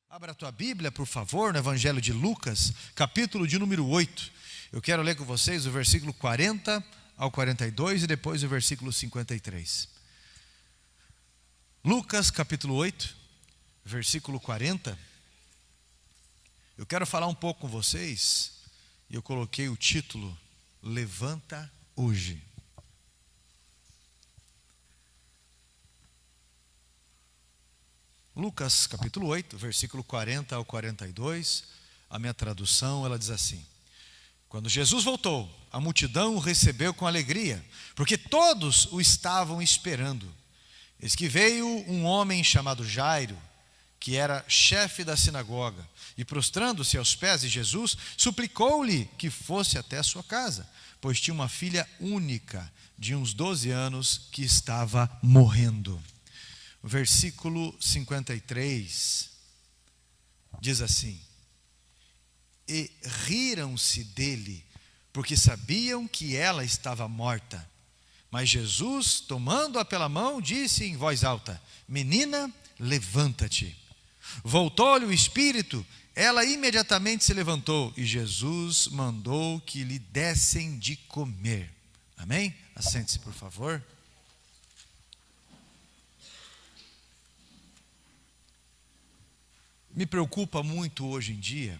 Abra a tua Bíblia, por favor, no Evangelho de Lucas, capítulo de número 8. Eu quero ler com vocês o versículo 40 ao 42 e depois o versículo 53. Lucas, capítulo 8, versículo 40. Eu quero falar um pouco com vocês, e eu coloquei o título, Levanta Hoje. Lucas capítulo 8, versículo 40 ao 42, a minha tradução, ela diz assim: quando Jesus voltou, a multidão o recebeu com alegria, porque todos o estavam esperando. Eis que veio um homem chamado Jairo, que era chefe da sinagoga, e prostrando-se aos pés de Jesus, suplicou-lhe que fosse até a sua casa, pois tinha uma filha única, de uns 12 anos, que estava morrendo. O versículo 53 diz assim: e riram-se dele, porque sabiam que ela estava morta. Mas Jesus, tomando-a pela mão, disse em voz alta: menina, levanta-te. Voltou-lhe o espírito, ela imediatamente se levantou, e Jesus mandou que lhe dessem de comer. Amém? Assente-se, por favor. Me preocupa muito hoje em dia,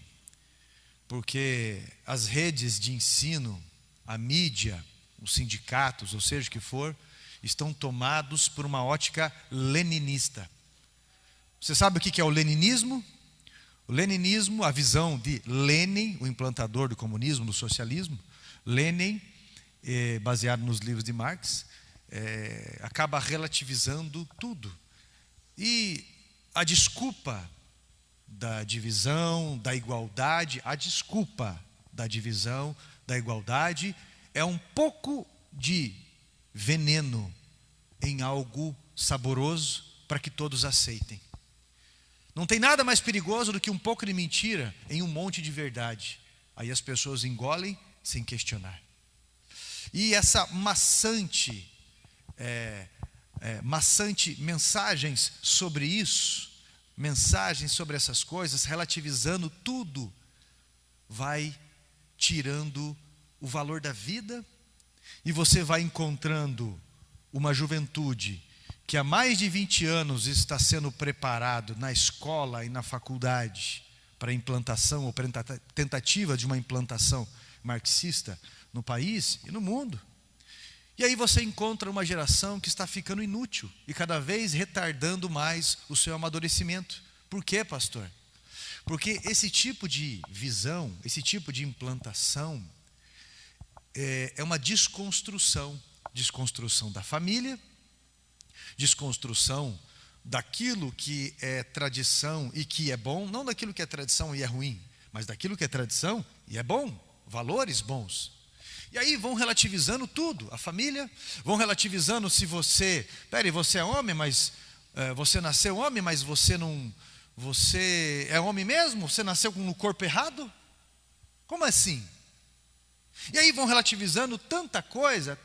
porque as redes de ensino, a mídia, os sindicatos, ou seja o que for, estão tomados por uma ótica leninista. Você sabe o que é o leninismo? O leninismo, a visão de Lenin, o implantador do comunismo, do socialismo. Lenin, baseado nos livros de Marx, acaba relativizando tudo. E a desculpa da divisão, da igualdade, a desculpa da divisão, da igualdade, é um pouco de veneno em algo saboroso para que todos aceitem. Não tem nada mais perigoso do que um pouco de mentira em um monte de verdade. Aí as pessoas engolem sem questionar. E essa maçante mensagens sobre isso, mensagens sobre essas coisas, relativizando tudo, vai tirando o valor da vida, e você vai encontrando uma juventude que há mais de 20 anos está sendo preparado na escola e na faculdade para implantação ou tentativa de uma implantação marxista no país e no mundo. E aí você encontra uma geração que está ficando inútil e cada vez retardando mais o seu amadurecimento. Por quê, pastor? Porque esse tipo de visão, esse tipo de implantação é uma desconstrução da família, desconstrução daquilo que é tradição e que é bom, não daquilo que é tradição e é ruim, mas daquilo que é tradição e é bom, valores bons. E aí vão relativizando tudo, a família, vão relativizando se você é homem, mas você nasceu homem, mas você é homem mesmo? Você nasceu com o corpo errado? Como assim? E aí vão relativizando tanta coisa,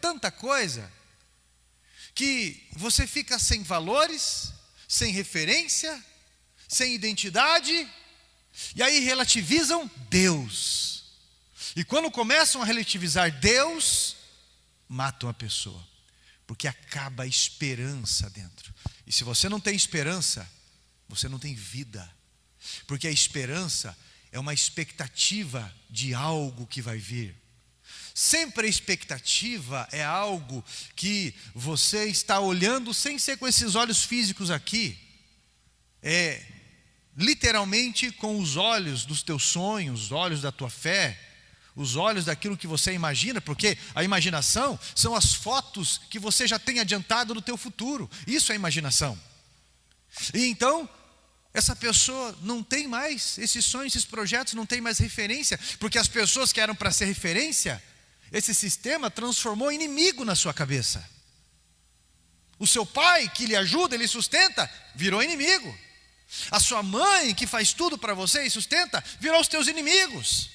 que você fica sem valores, sem referência, sem identidade, e aí relativizam Deus. E quando começam a relativizar Deus, matam a pessoa, porque acaba a esperança dentro. E se você não tem esperança, você não tem vida, porque a esperança é uma expectativa de algo que vai vir. Sempre a expectativa é algo que você está olhando sem ser com esses olhos físicos aqui. É literalmente com os olhos dos teus sonhos, os olhos da tua fé, os olhos daquilo que você imagina, porque a imaginação são as fotos que você já tem adiantado do teu futuro. Isso é imaginação. E então, essa pessoa não tem mais esses sonhos, esses projetos, não tem mais referência, porque as pessoas que eram para ser referência, esse sistema transformou em inimigo na sua cabeça. O seu pai que lhe ajuda, ele sustenta, virou inimigo. A sua mãe que faz tudo para você e sustenta, virou os teus inimigos.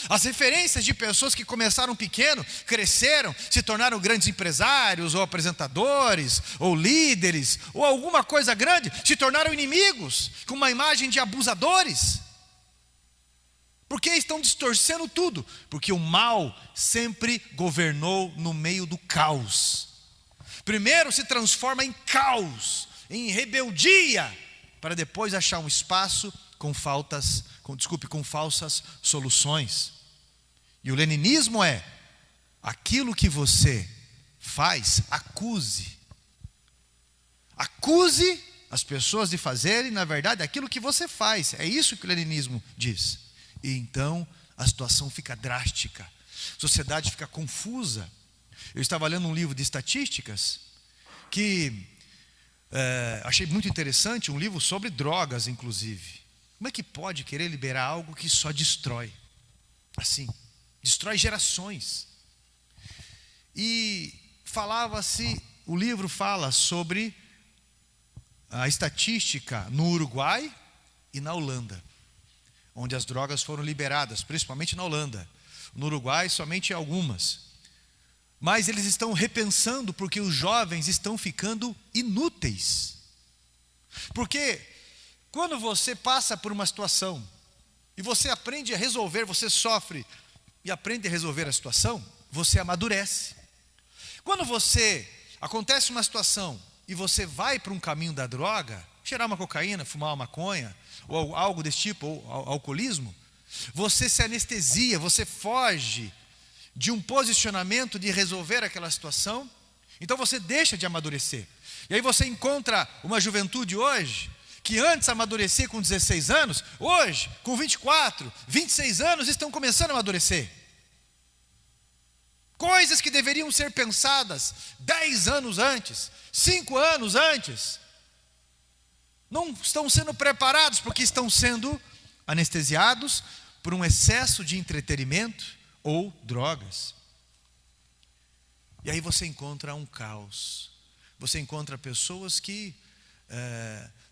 As referências de pessoas que começaram pequeno, cresceram, se tornaram grandes empresários, ou apresentadores, ou líderes, ou alguma coisa grande, se tornaram inimigos, com uma imagem de abusadores. Porque estão distorcendo tudo? Porque o mal sempre governou no meio do caos. Primeiro se transforma em caos, em rebeldia, para depois achar um espaço com falsas soluções. E o leninismo é: aquilo que você faz, acuse as pessoas de fazerem, na verdade, aquilo que você faz. É isso que o leninismo diz. E então a situação fica drástica, a sociedade fica confusa. Eu estava lendo um livro de estatísticas que achei muito interessante, um livro sobre drogas, inclusive. Como é que pode querer liberar algo que só destrói? Assim, destrói gerações. E o livro fala sobre a estatística no Uruguai e na Holanda, onde as drogas foram liberadas, principalmente na Holanda. No Uruguai, somente algumas. Mas eles estão repensando porque os jovens estão ficando inúteis. Porque quando você passa por uma situação e você aprende a resolver, você sofre e aprende a resolver a situação, você amadurece. Quando acontece uma situação e você vai para um caminho da droga, cheirar uma cocaína, fumar uma maconha, ou algo desse tipo, ou alcoolismo, você se anestesia, você foge de um posicionamento de resolver aquela situação, então você deixa de amadurecer. E aí você encontra uma juventude hoje, que antes amadurecia com 16 anos, hoje, com 24, 26 anos, estão começando a amadurecer. Coisas que deveriam ser pensadas 10 anos antes, 5 anos antes, não estão sendo preparados porque estão sendo anestesiados por um excesso de entretenimento ou drogas. E aí você encontra um caos. Você encontra pessoas que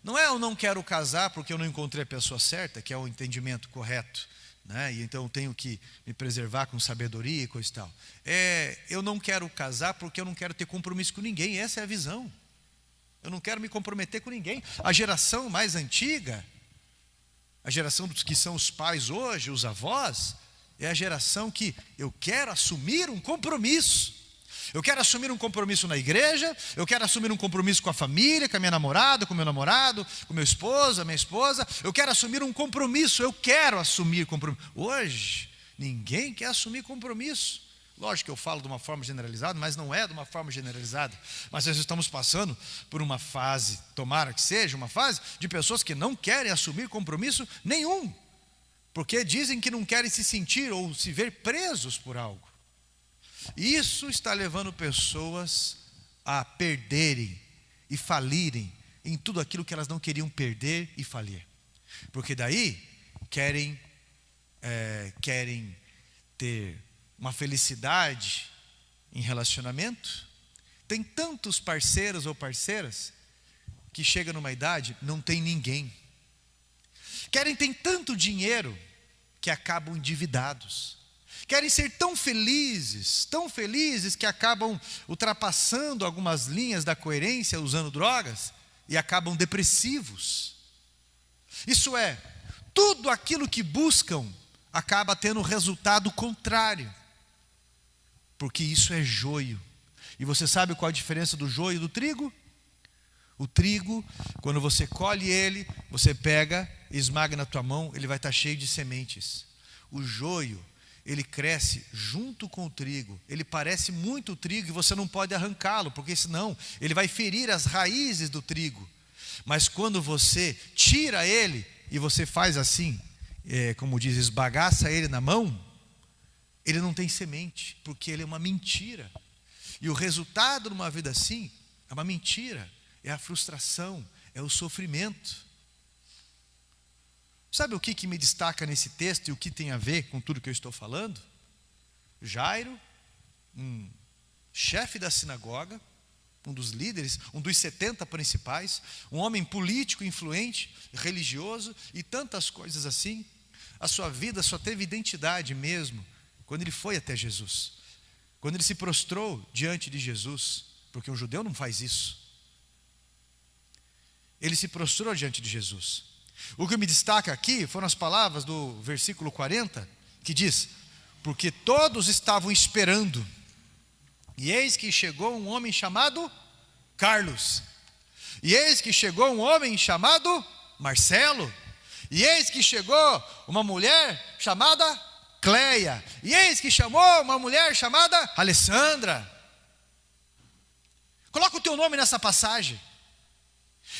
não é eu não quero casar porque eu não encontrei a pessoa certa, que é o entendimento correto, né? E então eu tenho que me preservar com sabedoria e coisa e tal. Eu não quero casar porque eu não quero ter compromisso com ninguém. Essa é a visão. Eu não quero me comprometer com ninguém. A geração mais antiga, a geração dos que são os pais hoje, os avós, é a geração que eu quero assumir um compromisso. Eu quero assumir um compromisso na igreja, eu quero assumir um compromisso com a família, com a minha namorada, com o meu namorado, com o meu esposo, a minha esposa. Eu quero assumir um compromisso, eu quero assumir compromisso. Hoje, ninguém quer assumir compromisso. Lógico que eu falo de uma forma generalizada, mas não é de uma forma generalizada. Mas nós estamos passando por uma fase, tomara que seja uma fase, de pessoas que não querem assumir compromisso nenhum. Porque dizem que não querem se sentir ou se ver presos por algo. Isso está levando pessoas a perderem e falirem em tudo aquilo que elas não queriam perder e falir. Porque daí querem ter uma felicidade em relacionamento. Tem tantos parceiros ou parceiras que chegam numa idade, não tem ninguém. Ter tanto dinheiro que acabam endividados. Querem ser tão felizes que acabam ultrapassando algumas linhas da coerência usando drogas e acabam depressivos. Isso é, tudo aquilo que buscam acaba tendo resultado contrário. Porque isso é joio. E você sabe qual a diferença do joio e do trigo? O trigo, quando você colhe ele, você pega, esmaga na tua mão, ele vai estar cheio de sementes. O joio, ele cresce junto com o trigo. Ele parece muito o trigo e você não pode arrancá-lo, porque senão ele vai ferir as raízes do trigo. Mas quando você tira ele e você faz assim, como diz, esbagaça ele na mão, ele não tem semente, porque ele é uma mentira. E o resultado de uma vida assim é uma mentira, é a frustração, é o sofrimento. Sabe o que me destaca nesse texto e o que tem a ver com tudo que eu estou falando? Jairo, um chefe da sinagoga, um dos líderes, um dos 70 principais, um homem político, influente, religioso e tantas coisas assim. a sua vida só teve identidade mesmo quando ele foi até Jesus, quando ele se prostrou diante de Jesus, porque um judeu não faz isso. Ele se prostrou diante de Jesus. O que me destaca aqui foram as palavras do versículo 40, que diz: porque todos estavam esperando, e eis que chegou um homem chamado Carlos, e eis que chegou um homem chamado Marcelo, e eis que chegou uma mulher chamada Cleia, e eis que chamou uma mulher chamada Alessandra. Coloca o teu nome nessa passagem.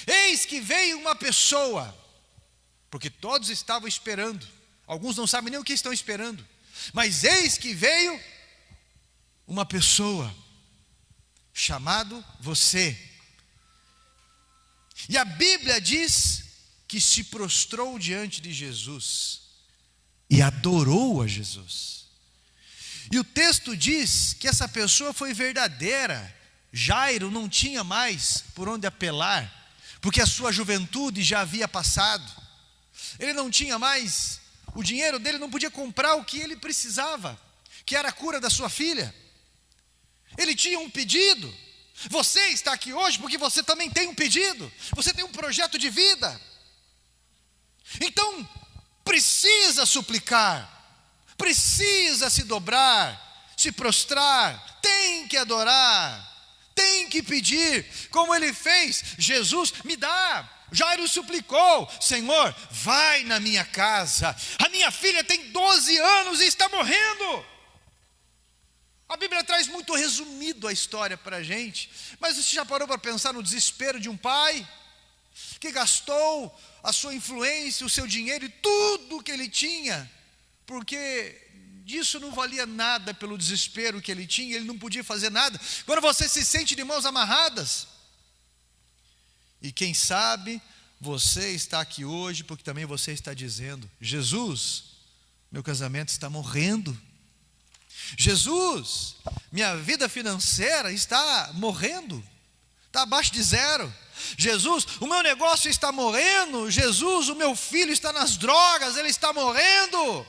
Eis que veio uma pessoa, porque todos estavam esperando, alguns não sabem nem o que estão esperando, mas eis que veio uma pessoa, chamado você. E a Bíblia diz que se prostrou diante de Jesus e adorou a Jesus. E o texto diz que essa pessoa foi verdadeira. Jairo não tinha mais por onde apelar, porque a sua juventude já havia passado. Ele não tinha mais, o dinheiro dele não podia comprar o que ele precisava, que era a cura da sua filha. Ele tinha um pedido. Você está aqui hoje porque você também tem um pedido. Você tem um projeto de vida. Então, precisa suplicar, precisa se dobrar, se prostrar, tem que adorar, tem que pedir, como ele fez. Jesus, me dá. Jairo suplicou: Senhor, vai na minha casa, a minha filha tem 12 anos e está morrendo. A Bíblia traz muito resumido a história para a gente, mas você já parou para pensar no desespero de um pai que gastou a sua influência, o seu dinheiro e tudo que ele tinha, porque disso não valia nada pelo desespero que ele tinha, ele não podia fazer nada. Quando você se sente de mãos amarradas, e quem sabe você está aqui hoje porque também você está dizendo: Jesus, meu casamento está morrendo. Jesus, minha vida financeira está morrendo, está abaixo de zero. Jesus, o meu negócio está morrendo. Jesus, o meu filho está nas drogas, ele está morrendo.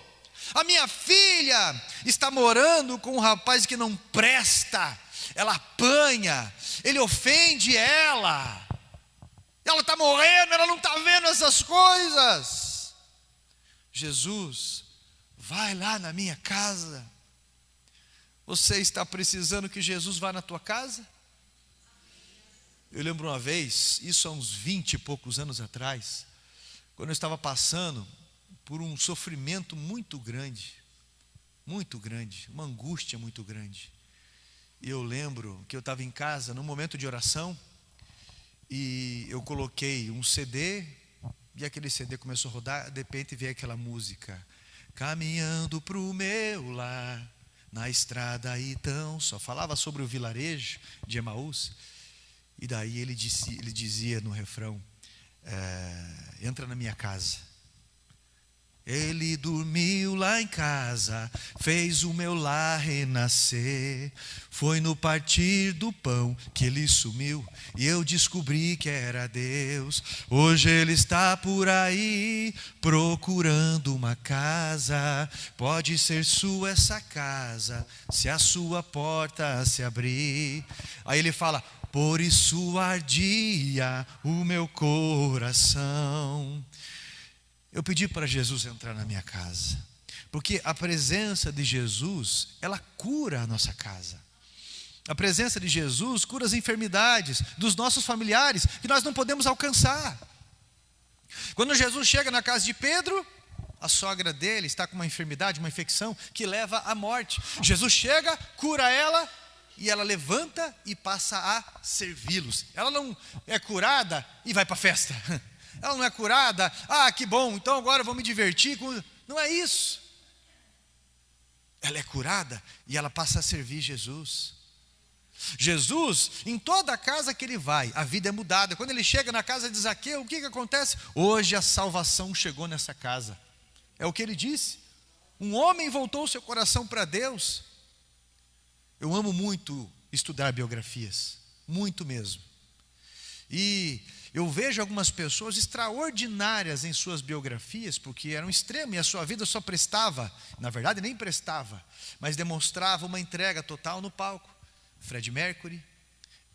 A minha filha está morando com um rapaz que não presta, ela apanha, ele ofende ela está morrendo, ela não está vendo essas coisas. Jesus, vai lá na minha casa. Você está precisando que Jesus vá na tua casa? Eu lembro uma vez, isso há uns 20 e poucos anos atrás, quando eu estava passando por um sofrimento muito grande, uma angústia muito grande. E eu lembro que eu estava em casa, num momento de oração, e eu coloquei um CD, e aquele CD começou a rodar, de repente veio aquela música: caminhando para o meu lar, na estrada então, só falava sobre o vilarejo de Emaús. E daí ele dizia no refrão: entra na minha casa. Ele dormiu lá em casa, fez o meu lar renascer. Foi no partir do pão que ele sumiu e eu descobri que era Deus. Hoje ele está por aí procurando uma casa. Pode ser sua essa casa, se a sua porta se abrir. Aí ele fala: por isso ardia o meu coração. Eu pedi para Jesus entrar na minha casa, porque a presença de Jesus, ela cura a nossa casa. A presença de Jesus cura as enfermidades dos nossos familiares, que nós não podemos alcançar. Quando Jesus chega na casa de Pedro, a sogra dele está com uma enfermidade, uma infecção que leva à morte. Jesus chega, cura ela, e ela levanta e passa a servi-los. Ela não é curada e vai para a festa. Ela não é curada, que bom, então agora eu vou me divertir. Não é isso. Ela é curada e ela passa a servir Jesus. Jesus, em toda a casa que ele vai, a vida é mudada. Quando ele chega na casa de Zaqueu, o que acontece? Hoje a salvação chegou nessa casa. É o que ele disse. Um homem voltou seu coração para Deus. Eu amo muito estudar biografias, muito mesmo. E Eu vejo algumas pessoas extraordinárias em suas biografias, porque eram extremos e a sua vida só prestava, na verdade nem prestava, mas demonstrava uma entrega total no palco. Freddie Mercury,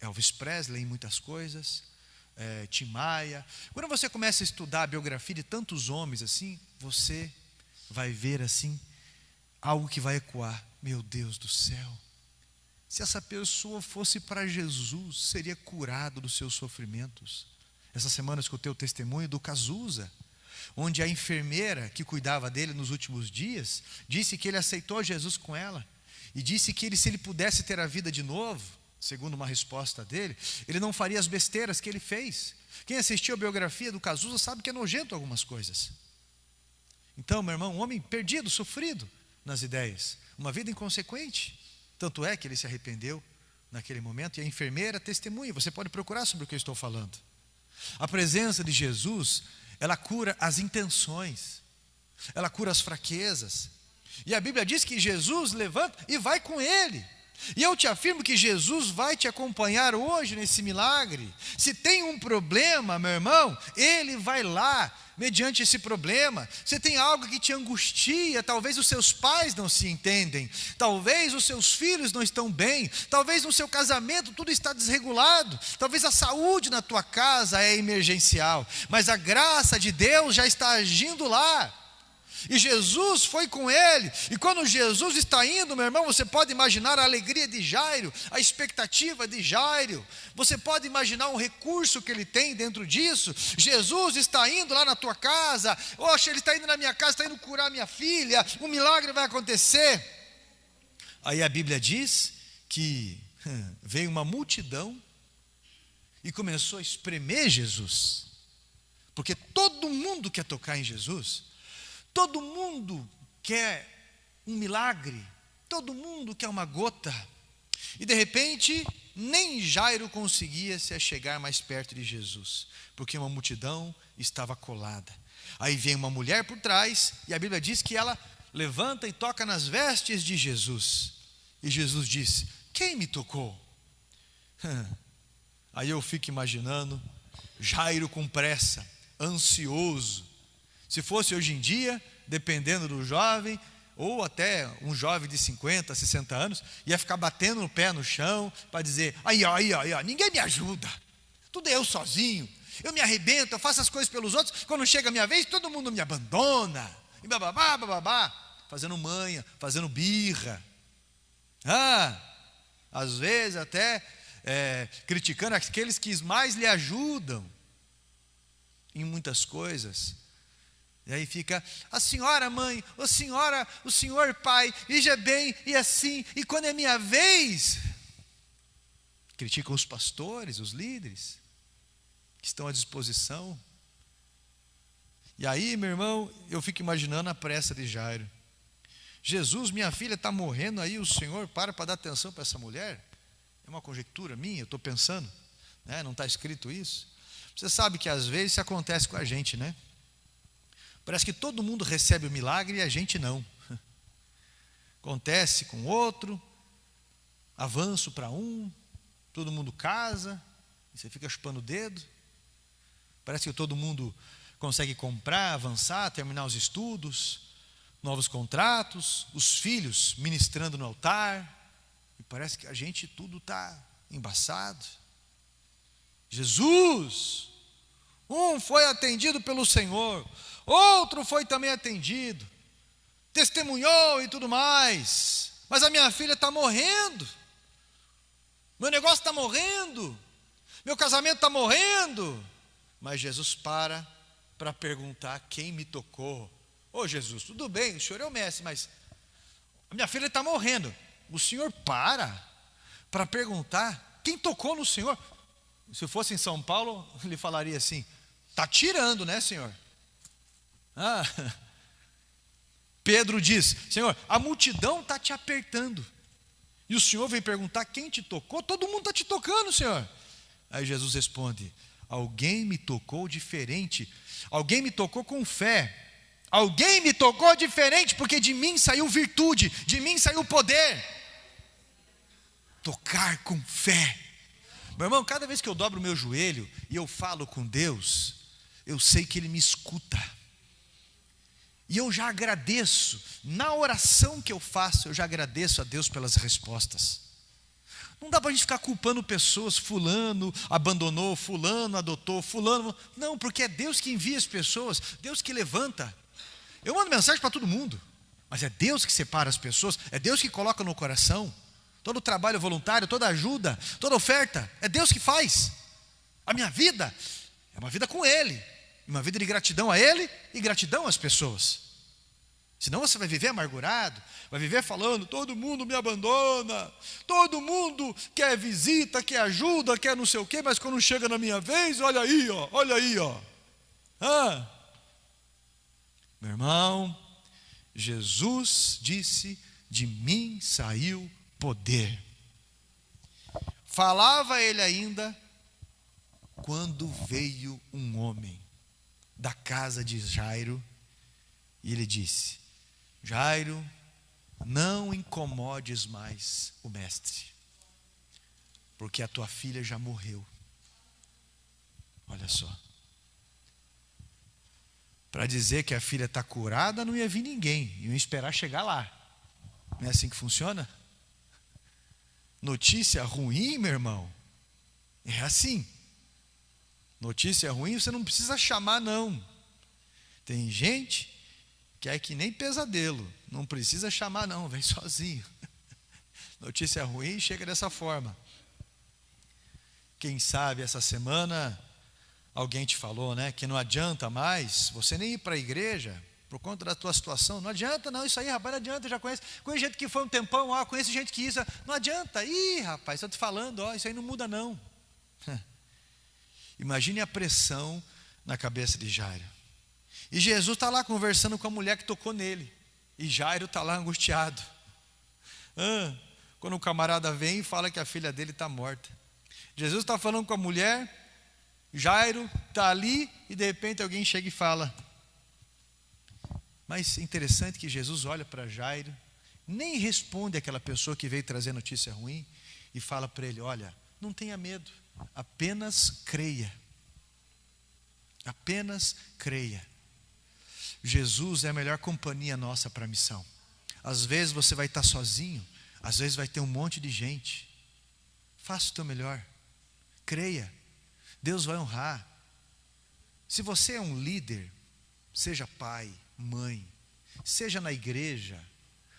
Elvis Presley em muitas coisas, Tim Maia. Quando você começa a estudar a biografia de tantos homens assim, você vai ver assim, algo que vai ecoar. Meu Deus do céu, se essa pessoa fosse para Jesus, seria curado dos seus sofrimentos. Essa semana eu escutei o testemunho do Cazuza, onde a enfermeira que cuidava dele nos últimos dias, disse que ele aceitou Jesus com ela, e disse que se ele pudesse ter a vida de novo, segundo uma resposta dele, ele não faria as besteiras que ele fez. Quem assistiu a biografia do Cazuza sabe que é nojento algumas coisas. Então, meu irmão, um homem perdido, sofrido nas ideias, uma vida inconsequente. Tanto é que ele se arrependeu naquele momento, e a enfermeira testemunha. Você pode procurar sobre o que eu estou falando. A presença de Jesus, ela cura as intenções, ela cura as fraquezas. E a Bíblia diz que Jesus levanta e vai com ele. E eu te afirmo que Jesus vai te acompanhar hoje nesse milagre. Se tem um problema, meu irmão, Ele vai lá, mediante esse problema. Se tem algo que te angustia, talvez os seus pais não se entendem, talvez os seus filhos não estão bem, talvez no seu casamento tudo está desregulado, talvez a saúde na tua casa é emergencial, mas a graça de Deus já está agindo lá. E Jesus foi com ele, e quando Jesus está indo, meu irmão, você pode imaginar a alegria de Jairo, a expectativa de Jairo, você pode imaginar um recurso que ele tem dentro disso. Jesus está indo lá na tua casa, oxe, ele está indo na minha casa, está indo curar minha filha, um milagre vai acontecer. Aí a Bíblia diz que veio uma multidão e começou a espremer Jesus, porque todo mundo quer tocar em Jesus. Todo mundo quer um milagre, todo mundo quer uma gota. E de repente, nem Jairo conseguia se achegar mais perto de Jesus, porque uma multidão estava colada. Aí vem uma mulher por trás, e a Bíblia diz que ela levanta e toca nas vestes de Jesus. E Jesus diz: quem me tocou? Aí eu fico imaginando Jairo com pressa, ansioso. Se fosse hoje em dia, dependendo do jovem, ou até um jovem de 50, 60 anos, ia ficar batendo o pé no chão para dizer: aí, ninguém me ajuda, tudo é eu sozinho, eu me arrebento, eu faço as coisas pelos outros, quando chega a minha vez, todo mundo me abandona, e bababá, fazendo manha, fazendo birra, às vezes até criticando aqueles que mais lhe ajudam em muitas coisas. E aí fica: a senhora mãe, a senhora, o senhor pai, veja bem, e assim, e quando é minha vez, criticam os pastores, os líderes, que estão à disposição. E aí, meu irmão, eu fico imaginando a pressa de Jairo. Jesus, minha filha está morrendo aí, o senhor para dar atenção para essa mulher? É uma conjectura minha, eu estou pensando, né? Não está escrito isso. Você sabe que às vezes isso acontece com a gente, né? Parece que todo mundo recebe o milagre e a gente não. Acontece com outro, avanço para um, todo mundo casa, e você fica chupando o dedo. Parece que todo mundo consegue comprar, avançar, terminar os estudos, novos contratos, os filhos ministrando no altar, e parece que a gente tudo está embaçado. Jesus, um foi atendido pelo Senhor, outro foi também atendido, testemunhou e tudo mais, mas a minha filha está morrendo, meu negócio está morrendo, meu casamento está morrendo. Mas Jesus para perguntar quem me tocou. Ô Jesus, tudo bem, o senhor é o mestre, mas a minha filha está morrendo. O senhor para perguntar quem tocou no senhor. Se fosse em São Paulo, ele falaria assim: está tirando, né, senhor? Pedro diz: Senhor, a multidão está te apertando, e o senhor vem perguntar quem te tocou? Todo mundo está te tocando, senhor. Aí Jesus responde: alguém me tocou diferente, alguém me tocou com fé, alguém me tocou diferente, porque de mim saiu virtude, de mim saiu poder. Tocar com fé, Meu irmão, cada vez que eu dobro o meu joelho e eu falo com Deus, eu sei que Ele me escuta. E eu já agradeço, na oração que eu faço, eu já agradeço a Deus pelas respostas. Não dá para a gente ficar culpando pessoas, fulano abandonou, fulano adotou, fulano... Não, porque é Deus que envia as pessoas, Deus que levanta. Eu mando mensagem para todo mundo, mas é Deus que separa as pessoas, é Deus que coloca no coração. Todo trabalho voluntário, toda ajuda, toda oferta, é Deus que faz. A minha vida é uma vida com Ele, uma vida de gratidão a Ele e gratidão às pessoas. Senão você vai viver amargurado, vai viver falando, todo mundo me abandona, todo mundo quer visita, quer ajuda, quer não sei o quê, mas quando chega na minha vez, olha aí, ó, olha aí, ó. Meu irmão, Jesus disse, de mim saiu poder. Falava ele ainda, quando veio um homem da casa de Jairo, e ele disse, Jairo, não incomodes mais o mestre, porque a tua filha já morreu. Olha só. Para dizer que a filha está curada, não ia vir ninguém, iam esperar chegar lá. Não é assim que funciona? Notícia ruim, meu irmão, é assim. Notícia ruim você não precisa chamar, não. Tem gente que é que nem pesadelo, não precisa chamar, não, vem sozinho. Notícia ruim chega dessa forma. Quem sabe essa semana alguém te falou, né, que não adianta mais você nem ir para a igreja por conta da tua situação. Não adianta não, isso aí, rapaz, não adianta, eu já conheço gente que foi um tempão, conheço gente que isso, não adianta. Ih, rapaz, estou te falando, isso aí não muda não. Imagine a pressão na cabeça de Jairo. E Jesus está lá conversando com a mulher que tocou nele, e Jairo está lá angustiado. Quando o camarada vem e fala que a filha dele está morta, Jesus está falando com a mulher, Jairo está ali, e de repente alguém chega e fala. Mas é interessante que Jesus olha para Jairo, nem responde àquela pessoa que veio trazer notícia ruim, e fala para ele, olha, não tenha medo, apenas creia. Apenas creia. Jesus é a melhor companhia nossa para a missão. Às vezes você vai estar sozinho, às vezes vai ter um monte de gente. Faça o teu melhor, creia, Deus vai honrar. Se você é um líder, seja pai, mãe, seja na igreja,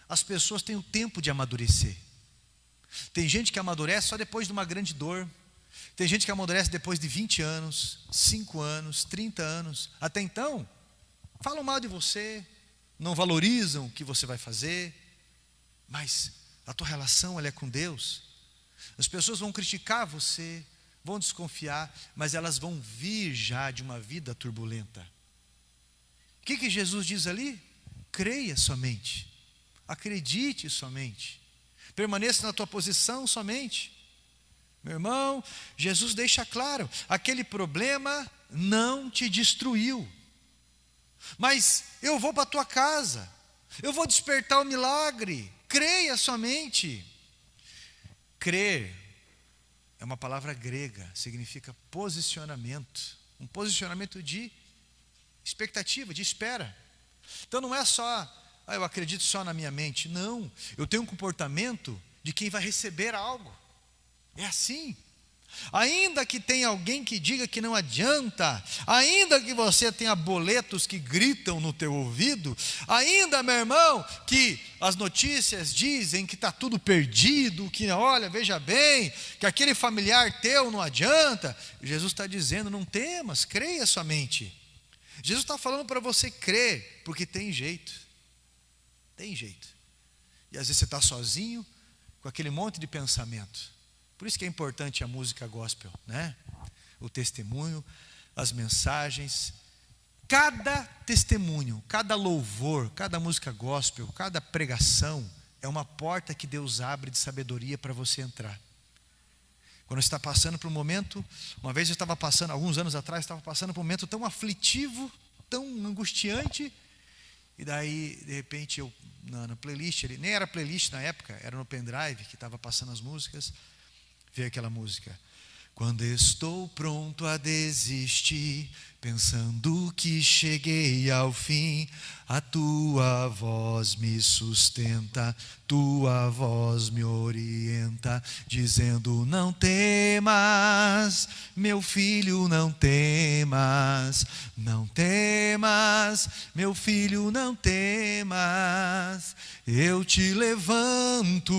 as pessoas têm o tempo de amadurecer. Tem gente que amadurece só depois de uma grande dor. Tem gente que amadurece depois de 20 anos, 5 anos, 30 anos. Até então, falam mal de você, não valorizam o que você vai fazer, mas a tua relação ela é com Deus. As pessoas vão criticar você, vão desconfiar, mas elas vão vir já de uma vida turbulenta. O que Jesus diz ali? Creia somente, acredite somente, permaneça na tua posição somente. Meu irmão, Jesus deixa claro, aquele problema não te destruiu, mas eu vou para a tua casa, eu vou despertar o milagre, creia somente. Crer é uma palavra grega, significa posicionamento, um posicionamento de expectativa, de espera. Então não é só, eu acredito só na minha mente, não, eu tenho um comportamento de quem vai receber algo, é assim. Ainda que tenha alguém que diga que não adianta, ainda que você tenha boletos que gritam no teu ouvido, ainda, meu irmão, que as notícias dizem que está tudo perdido, que olha, veja bem, que aquele familiar teu não adianta, Jesus está dizendo, não temas, creia somente. Jesus está falando para você crer, porque tem jeito, e às vezes você está sozinho, com aquele monte de pensamento. Por isso que é importante a música gospel, né? O testemunho, as mensagens. Cada testemunho, cada louvor, cada música gospel, cada pregação é uma porta que Deus abre de sabedoria para você entrar. Quando você está passando por um momento, uma vez eu estava passando, alguns anos atrás, estava passando por um momento tão aflitivo, tão angustiante, e daí, de repente, eu, na playlist, nem era playlist na época, era no pendrive que estava passando as músicas, veio aquela música. Quando estou pronto a desistir, pensando que cheguei ao fim, a tua voz me sustenta, tua voz me orienta, dizendo: não temas, meu filho, não temas, não temas, meu filho, não temas. Eu te levanto,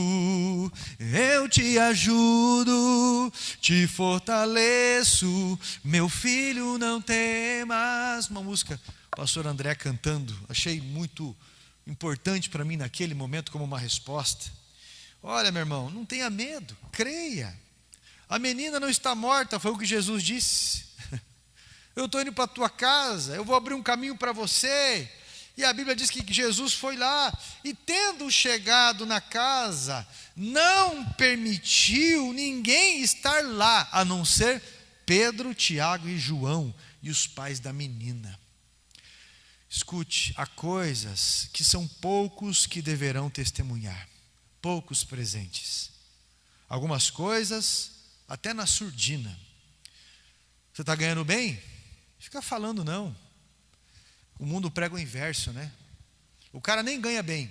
eu te ajudo, te fortaleço, meu filho, não temas. Uma música, o pastor André cantando, achei muito importante para mim naquele momento como uma resposta. Olha, meu irmão, não tenha medo, creia. A menina não está morta, foi o que Jesus disse. Eu estou indo para a tua casa, eu vou abrir um caminho para você. E a Bíblia diz que Jesus foi lá e, tendo chegado na casa, não permitiu ninguém estar lá, a não ser Pedro, Tiago e João e os pais da menina. Escute, há coisas que são poucos que deverão testemunhar, poucos presentes. Algumas coisas até na surdina. Você está ganhando bem? Fica falando não. O mundo prega o inverso, né? O cara nem ganha bem,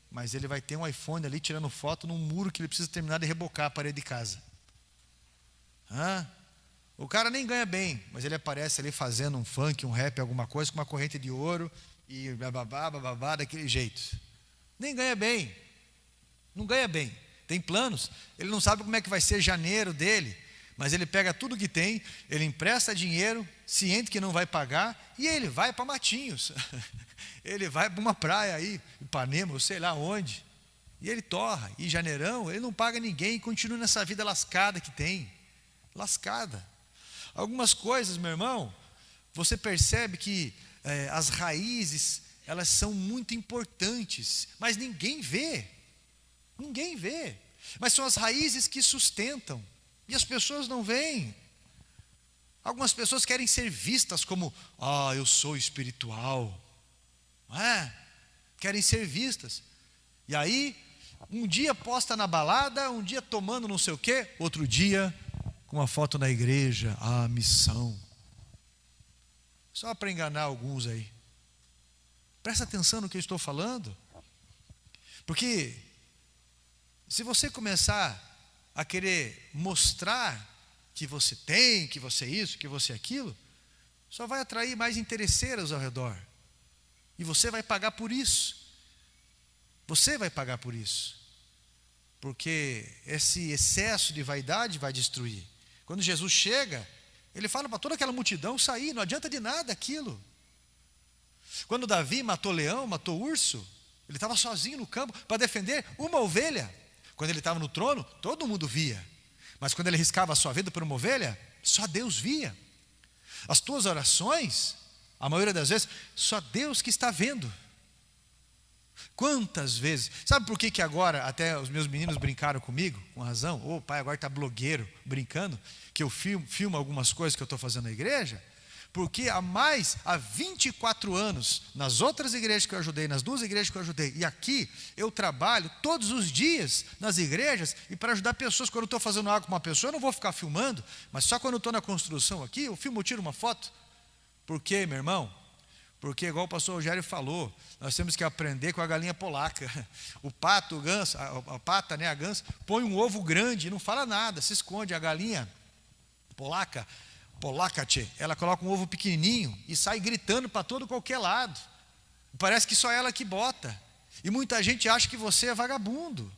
mas ele vai ter um iPhone ali tirando foto num muro que ele precisa terminar de rebocar a parede de casa. O cara nem ganha bem, mas ele aparece ali fazendo um funk, um rap, alguma coisa, com uma corrente de ouro e bababá, daquele jeito. Nem ganha bem, não ganha bem. Tem planos, ele não sabe como é que vai ser janeiro dele, mas ele pega tudo que tem, ele empresta dinheiro, ciente que não vai pagar, e ele vai para Matinhos. Ele vai para uma praia aí, Ipanema, ou sei lá onde, e ele torra. E janeirão, ele não paga ninguém e continua nessa vida lascada que tem. Lascada. Algumas coisas, meu irmão, você percebe que as raízes, elas são muito importantes, mas ninguém vê. Ninguém vê. Mas são as raízes que sustentam. E as pessoas não veem. Algumas pessoas querem ser vistas como: eu sou espiritual. Não é? Querem ser vistas. E aí, um dia posta na balada, um dia tomando não sei o quê, outro dia com uma foto na igreja, missão. Só para enganar alguns aí. Presta atenção no que eu estou falando. Porque se você começar a querer mostrar que você tem, que você é isso, que você é aquilo, só vai atrair mais interesseiros ao redor. E você vai pagar por isso. Você vai pagar por isso. Porque esse excesso de vaidade vai destruir. Quando Jesus chega, ele fala para toda aquela multidão sair, não adianta de nada aquilo. Quando Davi matou leão, matou urso, ele estava sozinho no campo para defender uma ovelha. Quando ele estava no trono, todo mundo via. Mas quando ele riscava a sua vida por uma ovelha, só Deus via. As tuas orações, a maioria das vezes, só Deus que está vendo. Quantas vezes? Sabe por que agora até os meus meninos brincaram comigo? Com razão. O pai agora está blogueiro, brincando, que eu filmo algumas coisas que eu estou fazendo na igreja. Porque há 24 anos, nas outras igrejas que eu ajudei, nas 2 igrejas que eu ajudei, e aqui eu trabalho todos os dias nas igrejas, e para ajudar pessoas. Quando eu estou fazendo algo com uma pessoa, eu não vou ficar filmando, mas só quando eu estou na construção aqui, eu filmo, eu tiro uma foto. Por quê, meu irmão? Porque, igual o pastor Rogério falou, nós temos que aprender com a galinha polaca. O pato, o ganso, a pata, né, a ganso, põe um ovo grande e não fala nada, se esconde. A galinha polaca, ela coloca um ovo pequenininho e sai gritando para todo qualquer lado. Parece que só ela que bota. E muita gente acha que você é vagabundo,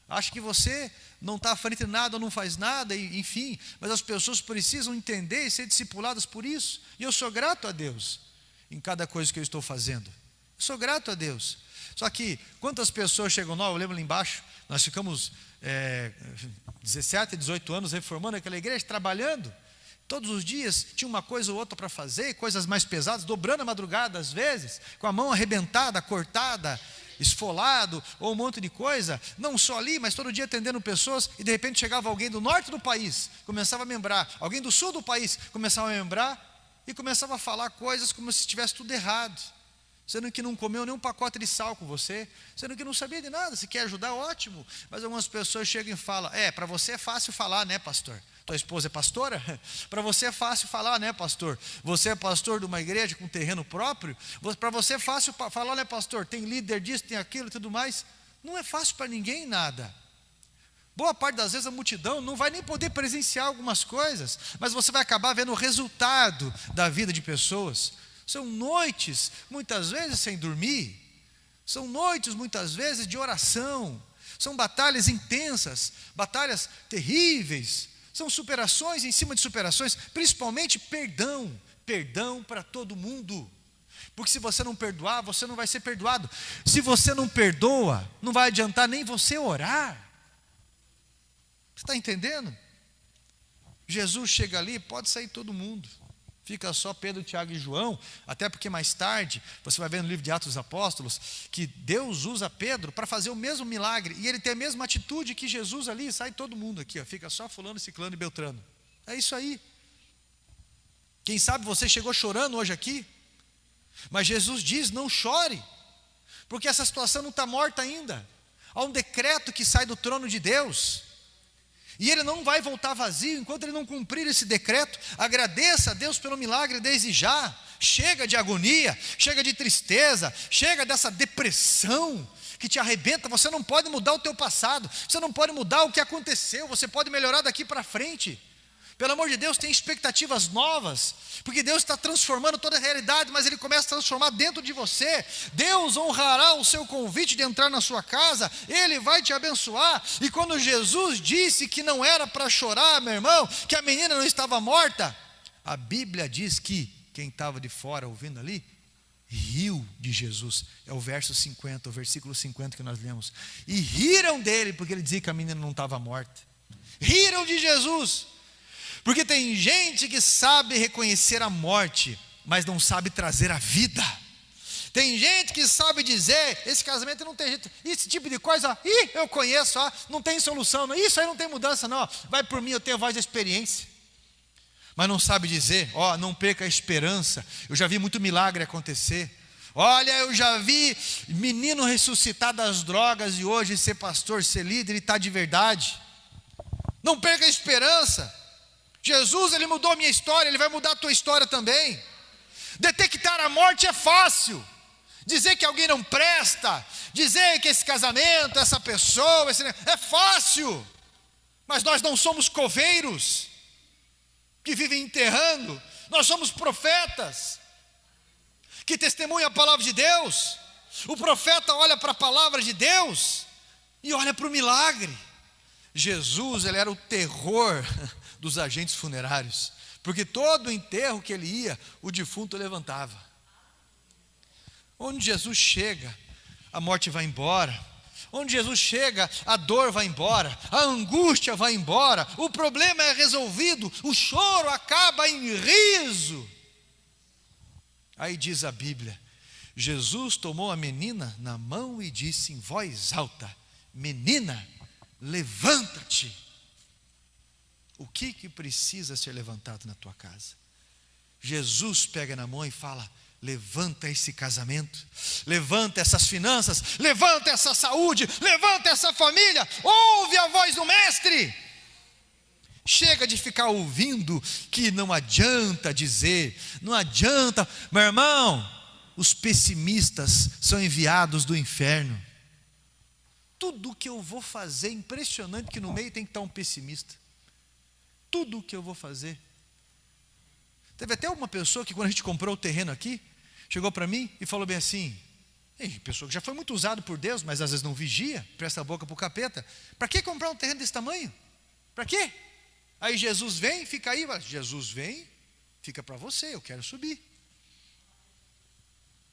acha que você não está à frente de nada, não faz nada, enfim. Mas as pessoas precisam entender e ser discipuladas por isso. E eu sou grato a Deus em cada coisa que eu estou fazendo. Eu sou grato a Deus. Só que quantas pessoas chegam nós, eu lembro lá embaixo, nós ficamos 17, 18 anos reformando aquela igreja, trabalhando. Todos os dias tinha uma coisa ou outra para fazer, coisas mais pesadas, dobrando a madrugada às vezes, com a mão arrebentada, cortada, esfolado, ou um monte de coisa, não só ali, mas todo dia atendendo pessoas, e de repente chegava alguém do norte do país, começava a membrar, alguém do sul do país, começava a membrar, e começava a falar coisas como se estivesse tudo errado. sendo que não comeu nenhum pacote de sal com você, sendo que não sabia de nada. Se quer ajudar, ótimo. Mas algumas pessoas chegam e falam: para você é fácil falar, né, pastor? Tua esposa é pastora? Para você é fácil falar, né, pastor? Você é pastor de uma igreja com terreno próprio? Para você é fácil falar, né, pastor? Tem líder disso, tem aquilo e tudo mais. Não é fácil para ninguém nada. Boa parte das vezes a multidão não vai nem poder presenciar algumas coisas, mas você vai acabar vendo o resultado da vida de pessoas. São noites, muitas vezes, sem dormir. São noites, muitas vezes, de oração. São batalhas intensas, batalhas terríveis. São superações em cima de superações, principalmente perdão. Perdão para todo mundo. Porque se você não perdoar, você não vai ser perdoado. Se você não perdoa, não vai adiantar nem você orar. Você está entendendo? Jesus chega ali, pode sair todo mundo. Fica só Pedro, Tiago e João, até porque mais tarde, você vai ver no livro de Atos dos Apóstolos, que Deus usa Pedro para fazer o mesmo milagre, e ele tem a mesma atitude que Jesus ali, sai todo mundo aqui, fica só fulano, ciclano e beltrano. É isso aí. Quem sabe você chegou chorando hoje aqui, mas Jesus diz: não chore, porque essa situação não está morta ainda. Há um decreto que sai do trono de Deus, e ele não vai voltar vazio enquanto ele não cumprir esse decreto. Agradeça a Deus pelo milagre desde já. Chega de agonia, chega de tristeza, chega dessa depressão que te arrebenta. Você não pode mudar o teu passado, você não pode mudar o que aconteceu, você pode melhorar daqui para frente. Pelo amor de Deus, tem expectativas novas, porque Deus está transformando toda a realidade, mas Ele começa a transformar dentro de você. Deus honrará o seu convite de entrar na sua casa, Ele vai te abençoar. E quando Jesus disse que não era para chorar, meu irmão, que a menina não estava morta, a Bíblia diz que quem estava de fora ouvindo ali, riu de Jesus. É o verso 50, o versículo 50 que nós lemos. E riram dele, porque ele dizia que a menina não estava morta. Riram de Jesus. Porque tem gente que sabe reconhecer a morte, mas não sabe trazer a vida. Tem gente que sabe dizer: esse casamento não tem jeito, esse tipo de coisa, eu conheço, não tem solução, não, isso aí não tem mudança não, vai por mim, eu tenho voz de experiência. Mas não sabe dizer: não perca a esperança, eu já vi muito milagre acontecer. Olha, eu já vi menino ressuscitar das drogas e hoje ser pastor, ser líder e está de verdade. Não perca a esperança. Jesus, Ele mudou a minha história, Ele vai mudar a tua história também. Detectar a morte é fácil. Dizer que alguém não presta, dizer que esse casamento, essa pessoa, é fácil. Mas nós não somos coveiros que vivem enterrando. Nós somos profetas que testemunham a palavra de Deus. O profeta olha para a palavra de Deus e olha para o milagre. Jesus, ele era o terror dos agentes funerários, porque todo enterro que ele ia, o defunto levantava. Onde Jesus chega, a morte vai embora. Onde Jesus chega, a dor vai embora, a angústia vai embora, o problema é resolvido, o choro acaba em riso. Aí diz a Bíblia: Jesus tomou a menina na mão e disse em voz alta: menina, levanta-te. O que precisa ser levantado na tua casa? Jesus pega na mão e fala: levanta esse casamento, levanta essas finanças, levanta essa saúde, levanta essa família. Ouve a voz do mestre. Chega de ficar ouvindo que não adianta dizer, não adianta. Meu irmão, os pessimistas são enviados do inferno. Tudo que eu vou fazer, impressionante que no meio tem que estar um pessimista. Tudo o que eu vou fazer. Teve até uma pessoa que, quando a gente comprou o terreno aqui, chegou para mim e falou bem assim: pessoa que já foi muito usado por Deus, mas às vezes não vigia, presta a boca para o capeta. Para que comprar um terreno desse tamanho? Para quê? Aí Jesus vem, fica aí. Jesus vem, fica para você, eu quero subir.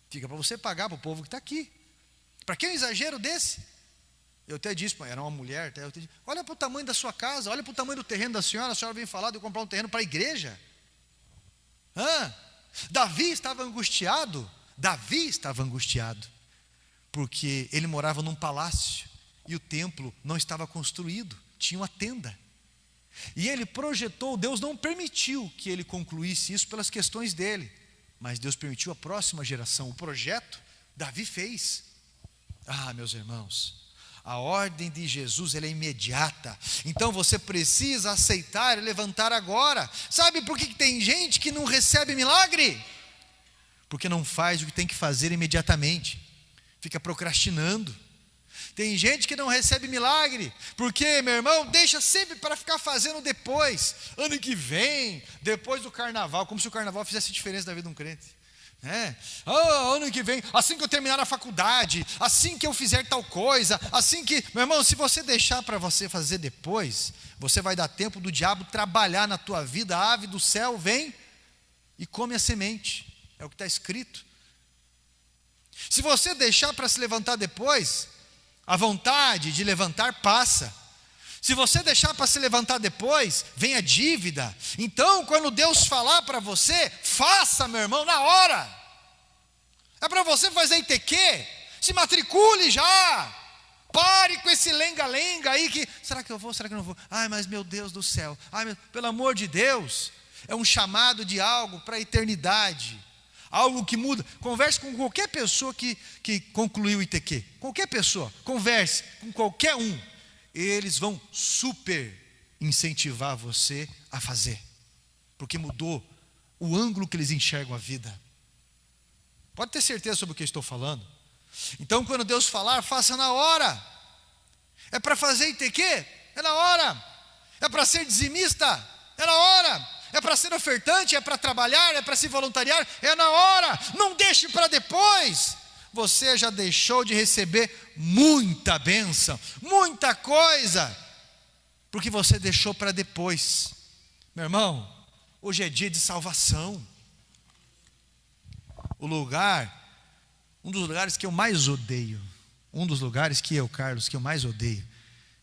Fica para você pagar para o povo que está aqui. Para que um exagero desse? Eu até disse, era uma mulher, olha para o tamanho da sua casa, olha para o tamanho do terreno da senhora. A senhora vem falar de comprar um terreno para a igreja? Davi estava angustiado, porque ele morava num palácio, e o templo não estava construído, tinha uma tenda, e ele projetou, Deus não permitiu que ele concluísse isso pelas questões dele, mas Deus permitiu a próxima geração. O projeto Davi fez. Meus irmãos, a ordem de Jesus ela é imediata. Então você precisa aceitar e levantar agora. Sabe por que tem gente que não recebe milagre? Porque não faz o que tem que fazer imediatamente. Fica procrastinando. Tem gente que não recebe milagre, porque, meu irmão, deixa sempre para ficar fazendo depois. Ano que vem, depois do carnaval, como se o carnaval fizesse diferença da vida de um crente. Ano que vem, assim que eu terminar a faculdade, assim que eu fizer tal coisa, assim que, meu irmão, se você deixar para você fazer depois, você vai dar tempo do diabo trabalhar na tua vida. A ave do céu vem e come a semente, é o que está escrito. Se você deixar para se levantar depois, a vontade de levantar passa. Se você deixar para se levantar depois, vem a dívida. Então, quando Deus falar para você, faça, meu irmão, na hora. É para você fazer ITQ, se matricule já. Pare com esse lenga-lenga aí que, será que eu vou, será que eu não vou? Mas meu Deus do céu, pelo amor de Deus, é um chamado de algo para a eternidade. Algo que muda. Converse com qualquer pessoa que concluiu o ITQ. Qualquer pessoa, converse com qualquer um. Eles vão super incentivar você a fazer. Porque mudou o ângulo que eles enxergam a vida. Pode ter certeza sobre o que eu estou falando. Então, quando Deus falar, faça na hora. É para fazer ITQ? É na hora. É para ser dizimista? É na hora. É para ser ofertante? É para trabalhar? É para se voluntariar? É na hora. Não deixe para depois. Você já deixou de receber muita bênção, muita coisa, porque você deixou para depois. Meu irmão, hoje é dia de salvação. Um dos lugares que eu mais odeio, Carlos, que eu mais odeio,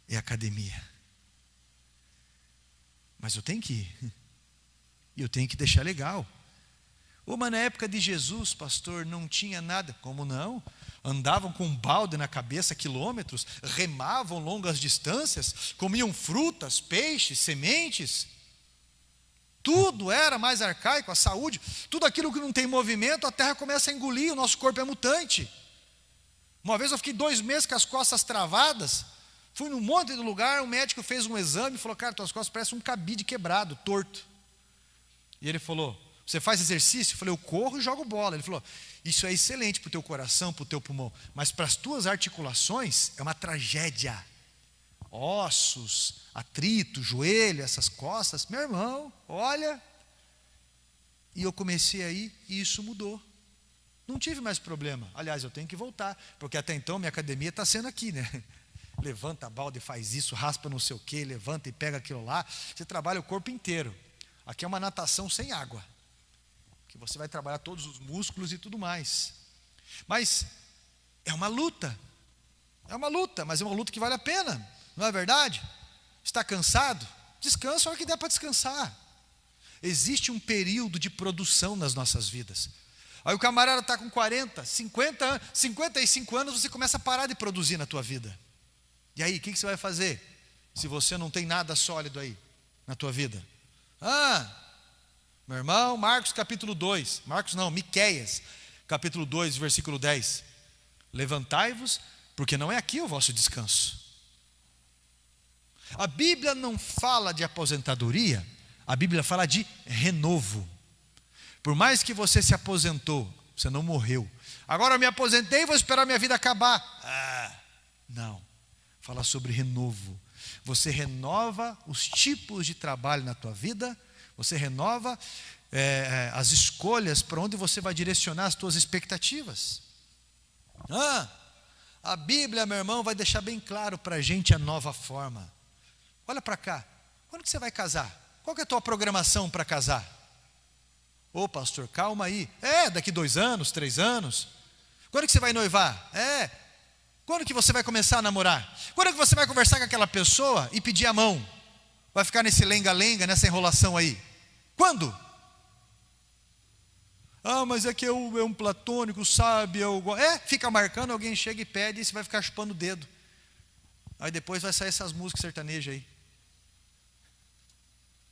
é a academia. Mas eu tenho que ir. E eu tenho que deixar legal. Mas na época de Jesus, pastor, não tinha nada. Como não? Andavam com um balde na cabeça quilômetros, remavam longas distâncias, comiam frutas, peixes, sementes. Tudo era mais arcaico, a saúde. Tudo aquilo que não tem movimento, a terra começa a engolir, o nosso corpo é mutante. Uma vez eu fiquei 2 meses com as costas travadas. Fui num monte de lugar, o médico fez um exame e falou, cara, tuas costas parecem um cabide quebrado, torto. E ele falou, você faz exercício? Eu falei, eu corro e jogo bola. Ele falou, isso é excelente para o teu coração, para o teu pulmão, mas para as tuas articulações é uma tragédia. Ossos, atrito, joelho, essas costas, meu irmão, olha. E eu comecei aí e isso mudou. Não tive mais problema. Aliás, eu tenho que voltar, porque até então minha academia está sendo aqui, né? Levanta a balde, faz isso, raspa não sei o quê, levanta e pega aquilo lá. Você trabalha o corpo inteiro. Aqui é uma natação sem água, que você vai trabalhar todos os músculos e tudo mais. Mas é uma luta, mas é uma luta que vale a pena, não é verdade? Está cansado? Descansa a hora que der para descansar. Existe um período de produção nas nossas vidas. Aí o camarada está com 40, 50 anos, 55 anos, você começa a parar de produzir na tua vida. E aí, o que você vai fazer? Se você não tem nada sólido aí na tua vida. Meu irmão, Miqueias, capítulo 2, versículo 10. Levantai-vos, porque não é aqui o vosso descanso. A Bíblia não fala de aposentadoria, a Bíblia fala de renovo. Por mais que você se aposentou, você não morreu. Agora eu me aposentei e vou esperar minha vida acabar. Não, fala sobre renovo. Você renova os tipos de trabalho na tua vida, você renova as escolhas para onde você vai direcionar as tuas expectativas. A Bíblia, meu irmão, vai deixar bem claro para a gente a nova forma. Olha para cá, quando que você vai casar? Qual que é a tua programação para casar? Pastor, calma aí. Daqui 2 anos, 3 anos. Quando que você vai noivar? Quando que você vai começar a namorar? Quando que você vai conversar com aquela pessoa e pedir a mão? Vai ficar nesse lenga-lenga, nessa enrolação aí? Quando? Mas é que é um platônico, sabe? Fica marcando, alguém chega e pede e você vai ficar chupando o dedo. Aí depois vai sair essas músicas sertanejas aí.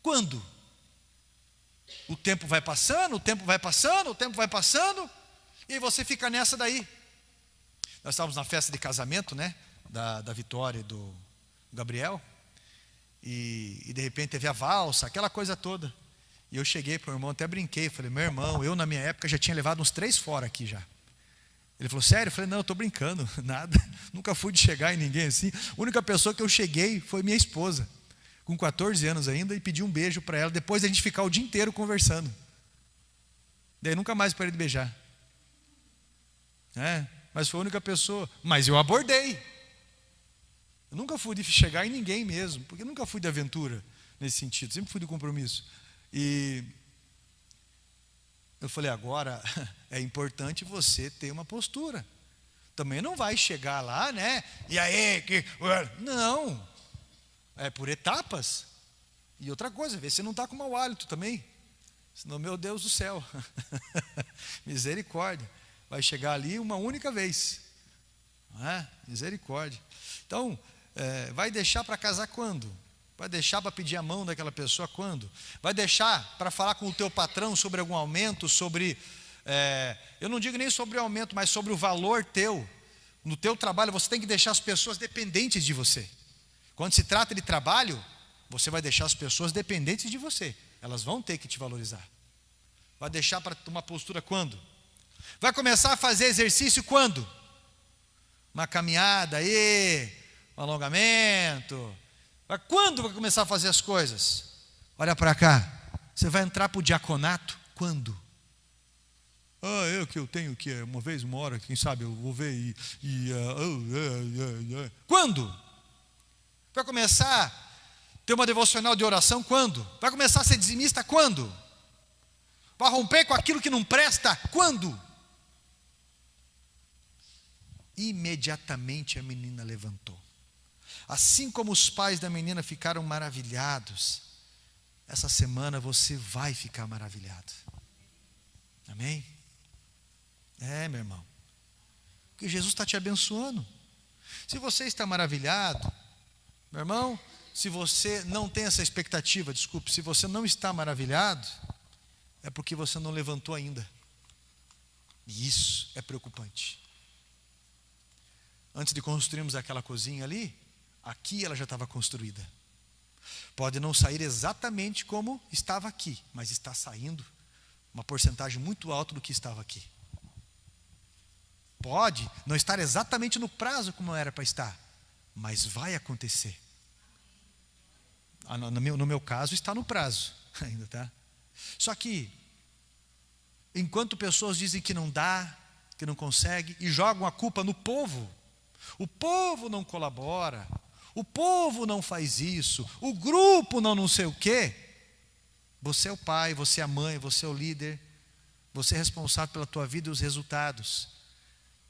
Quando? O tempo vai passando, e aí você fica nessa daí. Nós estávamos na festa de casamento, né? Da Vitória e do Gabriel. E de repente teve a valsa, aquela coisa toda. E eu cheguei para o irmão, até brinquei, falei, meu irmão, eu na minha época já tinha levado uns 3 fora aqui já. Ele falou, sério? Eu falei, não, eu estou brincando, nada. Nunca fui de chegar em ninguém assim. A única pessoa que eu cheguei foi minha esposa, com 14 anos ainda, e pedi um beijo para ela, depois a gente ficar o dia inteiro conversando. Daí nunca mais parei de beijar. Mas foi a única pessoa. Mas eu abordei. Eu nunca fui de chegar em ninguém mesmo, porque eu nunca fui de aventura nesse sentido, sempre fui de compromisso. E eu falei, agora é importante você ter uma postura. Também não vai chegar lá, né? E aí, não. É por etapas. E outra coisa, vê se não está com mau hálito também. Senão, meu Deus do céu. Misericórdia. Vai chegar ali uma única vez. Misericórdia. Então, vai deixar para casar quando? Vai deixar para pedir a mão daquela pessoa quando? Vai deixar para falar com o teu patrão sobre algum aumento, sobre... eu não digo nem sobre o aumento, mas sobre o valor teu. No teu trabalho, você tem que deixar as pessoas dependentes de você. Quando se trata de trabalho, você vai deixar as pessoas dependentes de você. Elas vão ter que te valorizar. Vai deixar para tomar postura quando? Vai começar a fazer exercício quando? Uma caminhada aí, um alongamento. Quando vai começar a fazer as coisas? Olha para cá. Você vai entrar para o diaconato quando? Eu tenho que uma vez, uma hora, quem sabe eu vou ver Quando? Vai começar a ter uma devocional de oração quando? Vai começar a ser dizimista quando? Vai romper com aquilo que não presta quando? Imediatamente a menina levantou. Assim como os pais da menina ficaram maravilhados, essa semana você vai ficar maravilhado. Amém? Meu irmão. Porque Jesus está te abençoando. Se você está maravilhado, meu irmão, se você não tem essa expectativa, desculpe, se você não está maravilhado, é porque você não levantou ainda. E isso é preocupante. Antes de construirmos aquela cozinha ali, aqui ela já estava construída. Pode não sair exatamente como estava aqui, mas está saindo uma porcentagem muito alta do que estava aqui. Pode não estar exatamente no prazo como era para estar, mas vai acontecer. No meu caso está no prazo ainda, tá? Só que enquanto pessoas dizem que não dá, que não consegue e jogam a culpa no povo, o povo não colabora, o povo não faz isso, o grupo não sei o quê. Você é o pai, você é a mãe, você é o líder, você é responsável pela tua vida e os resultados.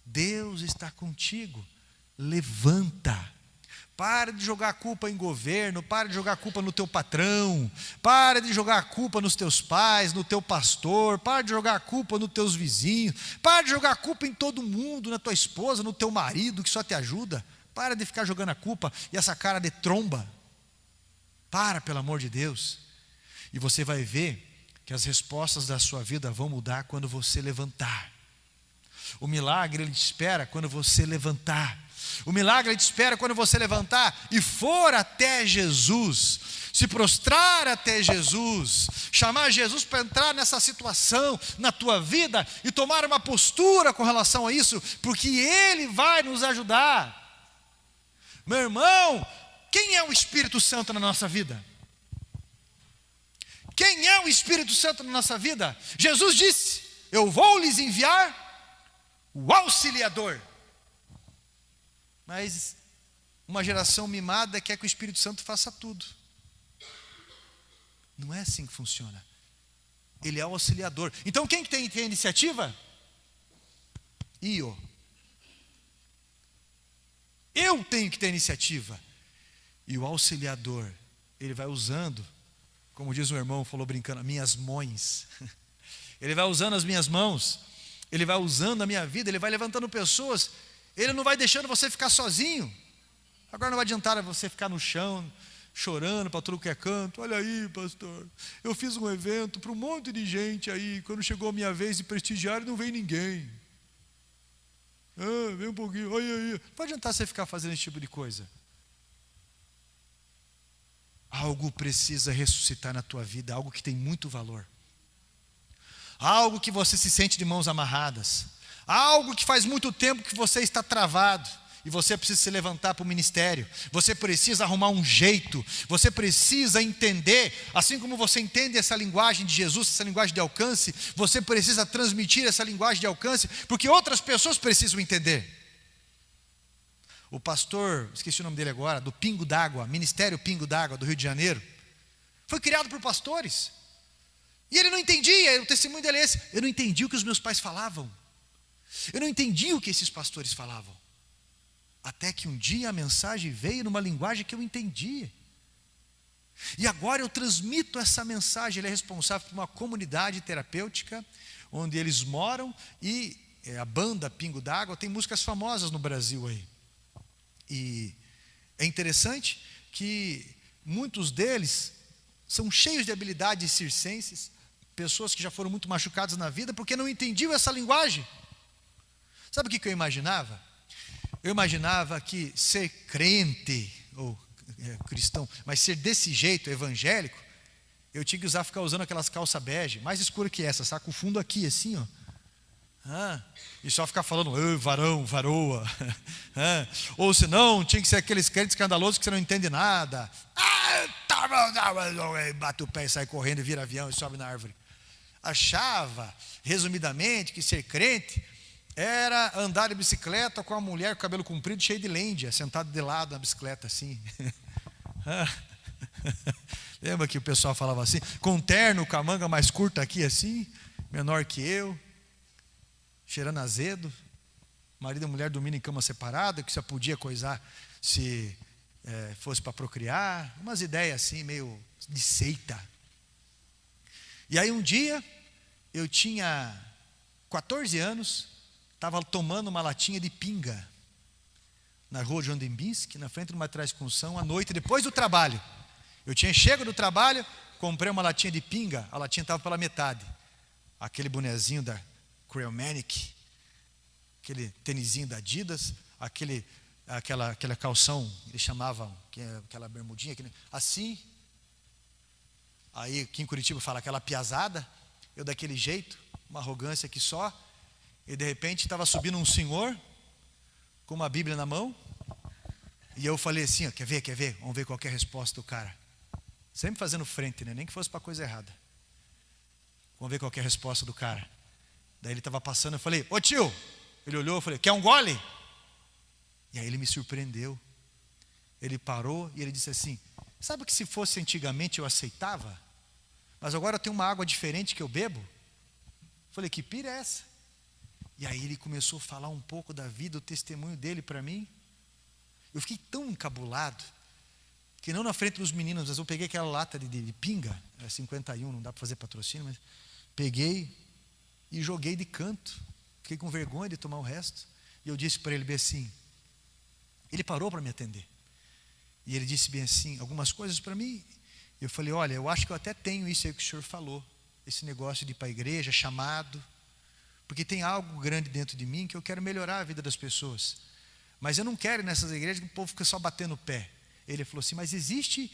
Deus está contigo. Levanta. Para de jogar a culpa em governo, para de jogar a culpa no teu patrão, para de jogar a culpa nos teus pais, no teu pastor, para de jogar a culpa nos teus vizinhos, para de jogar a culpa em todo mundo, na tua esposa, no teu marido que só te ajuda. Para de ficar jogando a culpa e essa cara de tromba. Para, pelo amor de Deus. E você vai ver que as respostas da sua vida vão mudar quando você levantar. O milagre ele te espera quando você levantar. O milagre ele te espera quando você levantar e for até Jesus, se prostrar até Jesus, chamar Jesus para entrar nessa situação na tua vida e tomar uma postura com relação a isso, porque Ele vai nos ajudar. Meu irmão, quem é o Espírito Santo na nossa vida? Quem é o Espírito Santo na nossa vida? Jesus disse: eu vou lhes enviar o Auxiliador. Mas uma geração mimada quer que o Espírito Santo faça tudo. Não é assim que funciona. Ele é o auxiliador. Então quem que tem a iniciativa? Eu tenho que ter a iniciativa. E o auxiliador, ele vai usando, como diz o irmão, falou brincando, minhas mãos. Ele vai usando as minhas mãos, ele vai usando a minha vida, ele vai levantando pessoas. Ele não vai deixando você ficar sozinho. Agora não vai adiantar você ficar no chão, chorando para tudo que é canto. Olha aí, pastor, eu fiz um evento para um monte de gente aí. Quando chegou a minha vez de prestigiar, não veio ninguém. Vem um pouquinho, ai. Não pode adiantar você ficar fazendo esse tipo de coisa. Algo precisa ressuscitar na tua vida, algo que tem muito valor. Algo que você se sente de mãos amarradas. Algo que faz muito tempo que você está travado. E você precisa se levantar para o ministério. Você precisa arrumar um jeito. Você precisa entender, assim como você entende essa linguagem de Jesus, essa linguagem de alcance, você precisa transmitir essa linguagem de alcance, porque outras pessoas precisam entender. O pastor, esqueci o nome dele agora, do Pingo d'Água, Ministério Pingo d'Água do Rio de Janeiro, foi criado por pastores. E ele não entendia, o testemunho dele é esse: eu não entendi o que os meus pais falavam. Eu não entendi o que esses pastores falavam. Até que um dia a mensagem veio numa linguagem que eu entendia. E agora eu transmito essa mensagem. Ele é responsável por uma comunidade terapêutica, onde eles moram, e a banda Pingo d'Água tem músicas famosas no Brasil aí. E é interessante que muitos deles são cheios de habilidades circenses, pessoas que já foram muito machucadas na vida, porque não entendiam essa linguagem. Sabe o que eu imaginava? Eu imaginava que ser crente, ou cristão, mas ser desse jeito, evangélico, eu tinha que ficar usando aquelas calças bege, mais escura que essa, saca? O fundo aqui, assim, ó. E só ficar falando, varão, varoa. Ou senão, tinha que ser aqueles crentes escandalosos que você não entende nada. Bate o pé e sai correndo, e vira avião e sobe na árvore. Achava, resumidamente, que ser crente era andar de bicicleta com a mulher com o cabelo comprido, cheio de lêndia, sentado de lado na bicicleta assim. Lembra que o pessoal falava assim, com um terno, com a manga mais curta aqui assim, menor que eu, cheirando azedo, marido e mulher dormindo em cama separada, que só podia coisar se fosse para procriar, umas ideias assim, meio de seita. E aí um dia, eu tinha 14 anos, estava tomando uma latinha de pinga, na rua João Dembinski, na frente de uma transfunção, à noite, depois do trabalho. Eu tinha chego do trabalho, comprei uma latinha de pinga, a latinha estava pela metade. Aquele bonezinho da Creomanic, aquele tênisinho da Adidas, aquela calção, eles chamavam, aquela bermudinha, assim. Aí aqui em Curitiba fala aquela piazada, eu daquele jeito, uma arrogância que só. E de repente estava subindo um senhor com uma Bíblia na mão. E eu falei assim, ó, quer ver? Vamos ver qual é a resposta do cara. Sempre fazendo frente, né? Nem que fosse para coisa errada. Vamos ver qual é a resposta do cara. Daí ele estava passando, eu falei, ô tio. Ele olhou, eu falei, quer um gole? E aí ele me surpreendeu. Ele parou e ele disse assim, sabe que se fosse antigamente eu aceitava? Mas agora eu tenho uma água diferente que eu bebo? Eu falei, que pira é essa? E aí ele começou a falar um pouco da vida, o testemunho dele para mim. Eu fiquei tão encabulado, que não na frente dos meninos, mas eu peguei aquela lata de pinga, era 51, não dá para fazer patrocínio, mas peguei e joguei de canto. Fiquei com vergonha de tomar o resto. E eu disse para ele bem assim, ele parou para me atender. E ele disse bem assim, algumas coisas para mim. Eu falei, olha, eu acho que eu até tenho isso aí que o senhor falou, esse negócio de ir para a igreja, chamado, porque tem algo grande dentro de mim que eu quero melhorar a vida das pessoas. Mas eu não quero ir nessas igrejas que o povo fica só batendo o pé. Ele falou assim, mas existe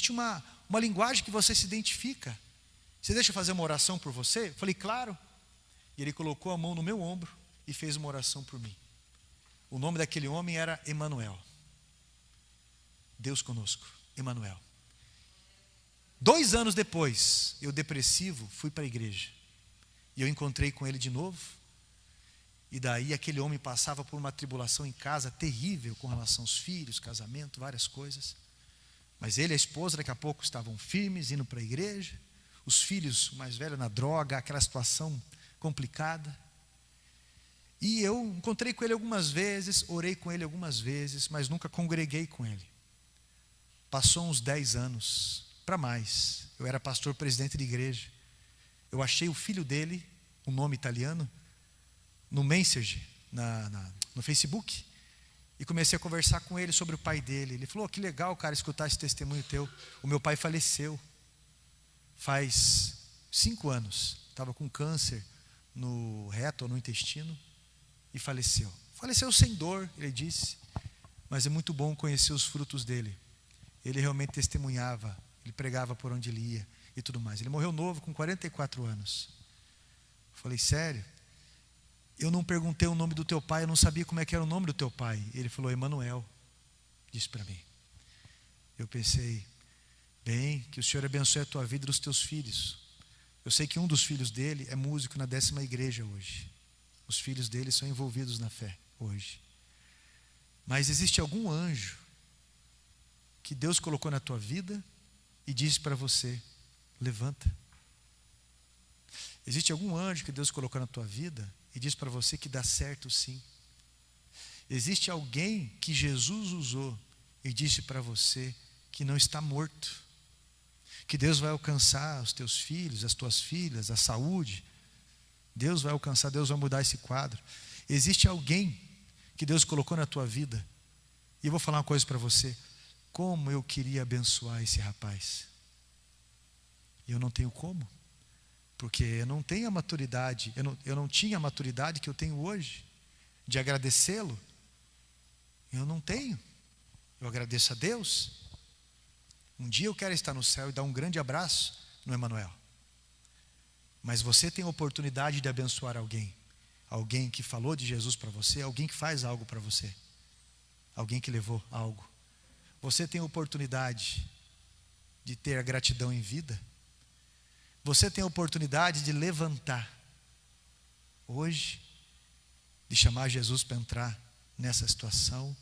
uma linguagem que você se identifica. Você deixa eu fazer uma oração por você? Eu falei, claro. E ele colocou a mão no meu ombro e fez uma oração por mim. O nome daquele homem era Emanuel. Deus conosco, Emanuel. 2 anos depois, eu depressivo, fui para a igreja. E eu encontrei com ele de novo. E daí aquele homem passava por uma tribulação em casa terrível com relação aos filhos, casamento, várias coisas. Mas ele e a esposa daqui a pouco estavam firmes, indo para a igreja. Os filhos, o mais velho na droga, aquela situação complicada. E eu encontrei com ele algumas vezes, orei com ele algumas vezes, mas nunca congreguei com ele. Passou uns 10 anos, para mais. Eu era pastor presidente de igreja. Eu achei o filho dele, um nome italiano, no Messenger, no Facebook, e comecei a conversar com ele sobre o pai dele. Ele falou, que legal, cara, escutar esse testemunho teu. O meu pai faleceu faz 5 anos, estava com câncer no reto ou no intestino e faleceu. Faleceu sem dor, ele disse, mas é muito bom conhecer os frutos dele. Ele realmente testemunhava, ele pregava por onde ele ia e tudo mais. Ele morreu novo, com 44 anos. Falei, sério? Eu não perguntei o nome do teu pai, eu não sabia como é que era o nome do teu pai. Ele falou, Emanuel, disse para mim. Eu pensei, bem, que o Senhor abençoe a tua vida e dos teus filhos. Eu sei que um dos filhos dele é músico na 10ª igreja hoje. Os filhos dele são envolvidos na fé hoje. Mas existe algum anjo que Deus colocou na tua vida e disse para você, levanta. Existe algum anjo que Deus colocou na tua vida e diz para você que dá certo sim. Existe alguém que Jesus usou e disse para você que não está morto, que Deus vai alcançar os teus filhos, as tuas filhas, a saúde. Deus vai alcançar, Deus vai mudar esse quadro. Existe alguém que Deus colocou na tua vida. E eu vou falar uma coisa para você. Como eu queria abençoar esse rapaz. E eu não tenho como. Porque eu não tenho a maturidade, eu não tinha a maturidade que eu tenho hoje, de agradecê-lo. Eu não tenho. Eu agradeço a Deus. Um dia eu quero estar no céu e dar um grande abraço no Emanuel. Mas você tem a oportunidade de abençoar alguém. Alguém que falou de Jesus para você, alguém que faz algo para você. Alguém que levou algo. Você tem a oportunidade de ter a gratidão em vida. Você tem a oportunidade de levantar hoje, de chamar Jesus para entrar nessa situação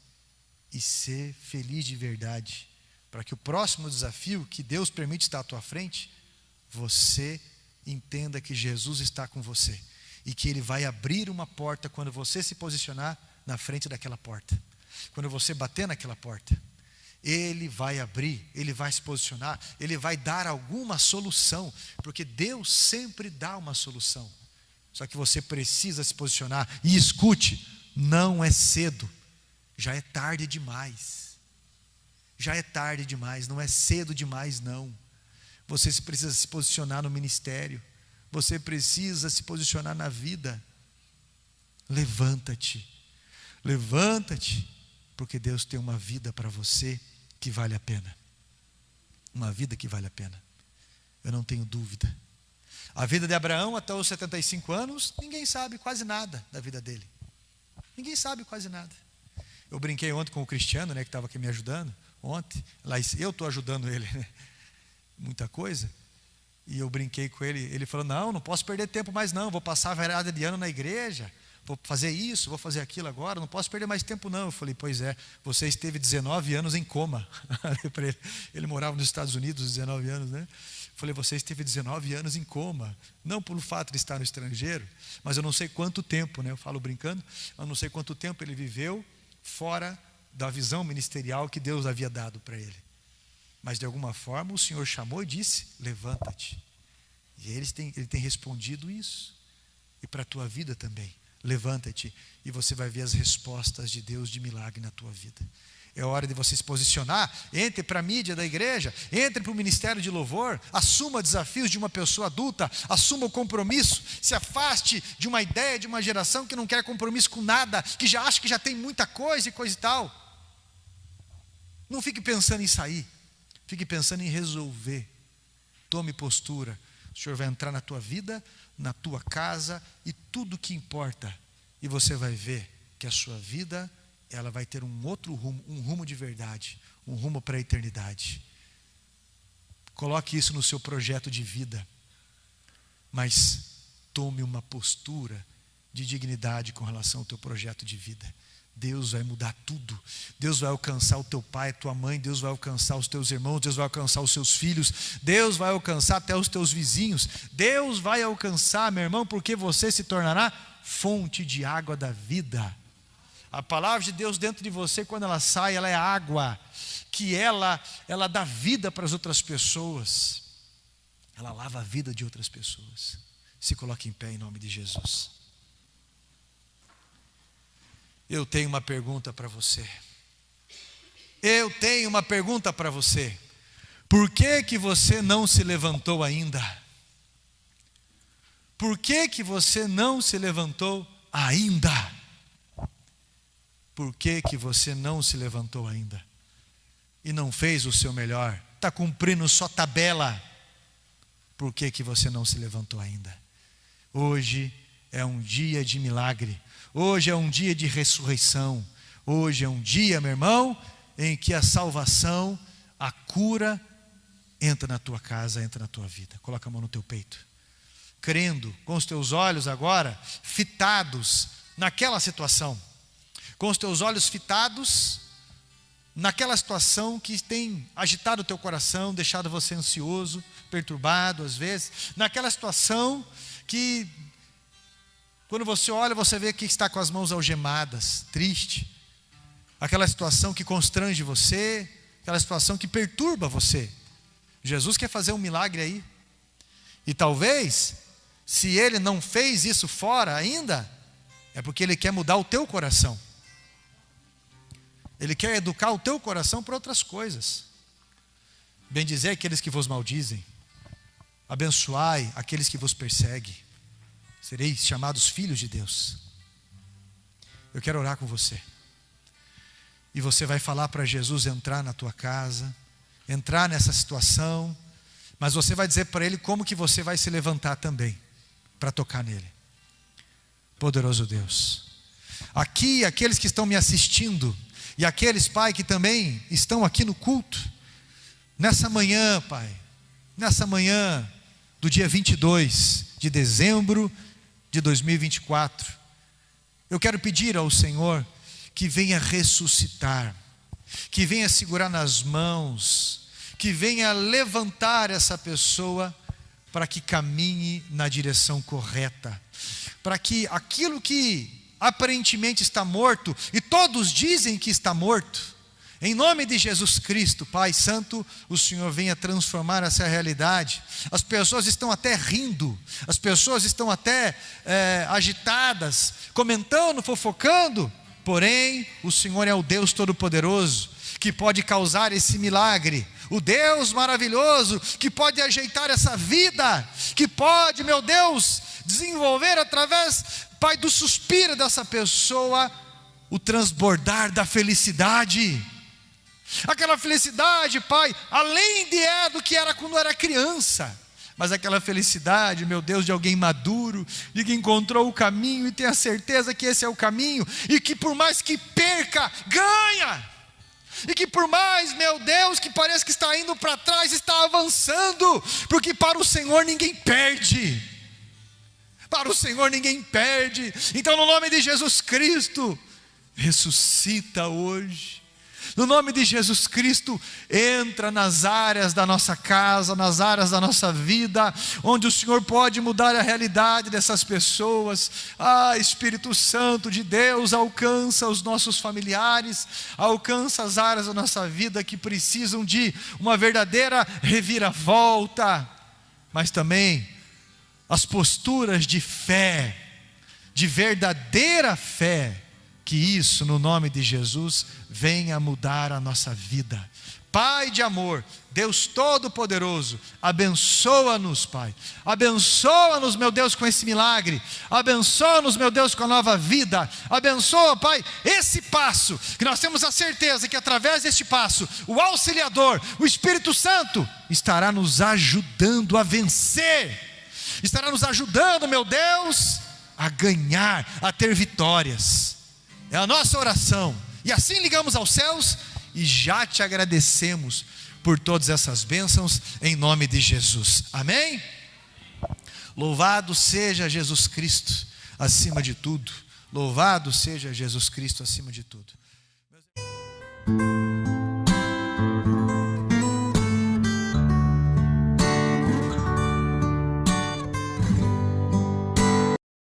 e ser feliz de verdade, para que o próximo desafio que Deus permite estar à tua frente, você entenda que Jesus está com você e que Ele vai abrir uma porta quando você se posicionar na frente daquela porta. Quando você bater naquela porta, Ele vai abrir, Ele vai se posicionar, Ele vai dar alguma solução, porque Deus sempre dá uma solução. Só que você precisa se posicionar e escute, não é cedo, já é tarde demais. Já é tarde demais, não é cedo demais não. Você precisa se posicionar no ministério, você precisa se posicionar na vida. Levanta-te, levanta-te, porque Deus tem uma vida para você que vale a pena. Uma vida que vale a pena. Eu não tenho dúvida. A vida de Abraão até os 75 anos, ninguém sabe quase nada da vida dele. Ninguém sabe quase nada. Eu brinquei ontem com o Cristiano, que estava aqui me ajudando. Ontem, lá eu estou ajudando ele, muita coisa. E eu brinquei com ele. Ele falou, não posso perder tempo mais não. Vou passar a virada de ano na igreja. Vou fazer isso, vou fazer aquilo agora, não posso perder mais tempo não. Eu falei, pois é, você esteve 19 anos em coma. Ele morava nos Estados Unidos, 19 anos, né? Eu falei, você esteve 19 anos em coma. Não pelo fato de estar no estrangeiro, mas eu não sei quanto tempo, Eu falo brincando, eu não sei quanto tempo ele viveu fora da visão ministerial que Deus havia dado para ele. Mas de alguma forma o Senhor chamou e disse, levanta-te. E ele tem respondido isso. E para a tua vida também. Levanta-te e você vai ver as respostas de Deus de milagre na tua vida. É hora de você se posicionar. Entre para a mídia da igreja, entre para o ministério de louvor, assuma desafios de uma pessoa adulta, assuma o compromisso, se afaste de uma ideia de uma geração que não quer compromisso com nada, que já acha que já tem muita coisa e tal. Não fique pensando em sair, fique pensando em resolver. Tome postura. O Senhor vai entrar na tua vida, na tua casa e tudo que importa. E você vai ver que a sua vida, ela vai ter um outro rumo, um rumo de verdade, um rumo para a eternidade. Coloque isso no seu projeto de vida, mas tome uma postura de dignidade com relação ao teu projeto de vida. Deus vai mudar tudo. Deus vai alcançar o teu pai, a tua mãe. Deus vai alcançar os teus irmãos. Deus vai alcançar os seus filhos. Deus vai alcançar até os teus vizinhos. Deus vai alcançar, meu irmão, porque você se tornará fonte de água da vida. A palavra de Deus dentro de você, quando ela sai, ela é água, que ela dá vida para as outras pessoas. Ela lava a vida de outras pessoas. Se coloque em pé em nome de Jesus. Eu tenho uma pergunta para você. Eu tenho uma pergunta para você. Por que você não se levantou ainda? Por que você não se levantou ainda? Por que que você não se levantou ainda? E não fez o seu melhor? Está cumprindo só tabela. Por que que você não se levantou ainda? Hoje é um dia de milagre. Hoje é um dia de ressurreição. Hoje é um dia, meu irmão, em que a salvação, a cura, entra na tua casa, entra na tua vida. Coloca a mão no teu peito. Crendo, com os teus olhos agora fitados naquela situação. Com os teus olhos fitados naquela situação que tem agitado o teu coração, deixado você ansioso, perturbado às vezes. Naquela situação que, quando você olha, você vê que está com as mãos algemadas, triste. Aquela situação que constrange você, aquela situação que perturba você. Jesus quer fazer um milagre aí. E talvez, se Ele não fez isso fora ainda, é porque Ele quer mudar o teu coração. Ele quer educar o teu coração para outras coisas. Bendizei aqueles que vos maldizem. Abençoai aqueles que vos perseguem. Sereis chamados filhos de Deus. Eu quero orar com você. E você vai falar para Jesus entrar na tua casa, entrar nessa situação, mas você vai dizer para Ele como que você vai se levantar também, para tocar nele. Poderoso Deus. Aqui, aqueles que estão me assistindo, e aqueles, Pai, que também estão aqui no culto, nessa manhã, Pai, nessa manhã do dia 22 de dezembro de 2024, eu quero pedir ao Senhor que venha ressuscitar, que venha segurar nas mãos, que venha levantar essa pessoa para que caminhe na direção correta, para que aquilo que aparentemente está morto, e todos dizem que está morto, em nome de Jesus Cristo, Pai Santo, o Senhor venha transformar essa realidade. As pessoas estão até rindo, as pessoas estão até agitadas, comentando, fofocando, porém o Senhor é o Deus Todo-Poderoso, que pode causar esse milagre, o Deus maravilhoso, que pode ajeitar essa vida, que pode, meu Deus, desenvolver através, Pai, do suspiro dessa pessoa, o transbordar da felicidade. Aquela felicidade, Pai, além do que era quando era criança. Mas aquela felicidade, meu Deus, de alguém maduro, de que encontrou o caminho e tem a certeza que esse é o caminho. E que por mais que perca, ganha. E que por mais, meu Deus, que pareça que está indo para trás, está avançando. Porque para o Senhor ninguém perde. Para o Senhor ninguém perde. Então, no nome de Jesus Cristo, ressuscita hoje. No nome de Jesus Cristo, entra nas áreas da nossa casa, nas áreas da nossa vida, onde o Senhor pode mudar a realidade dessas pessoas. Espírito Santo de Deus, alcança os nossos familiares, alcança as áreas da nossa vida que precisam de uma verdadeira reviravolta, mas também as posturas de fé, de verdadeira fé, que isso, no nome de Jesus, venha mudar a nossa vida. Pai de amor, Deus Todo-Poderoso, abençoa-nos, Pai. Abençoa-nos, meu Deus, com esse milagre. Abençoa-nos, meu Deus, com a nova vida. Abençoa, Pai, esse passo, que nós temos a certeza que através deste passo, o auxiliador, o Espírito Santo, estará nos ajudando a vencer. Estará nos ajudando, meu Deus, a ganhar, a ter vitórias. É a nossa oração. E assim ligamos aos céus e já te agradecemos por todas essas bênçãos em nome de Jesus. Amém? Louvado seja Jesus Cristo acima de tudo. Louvado seja Jesus Cristo acima de tudo.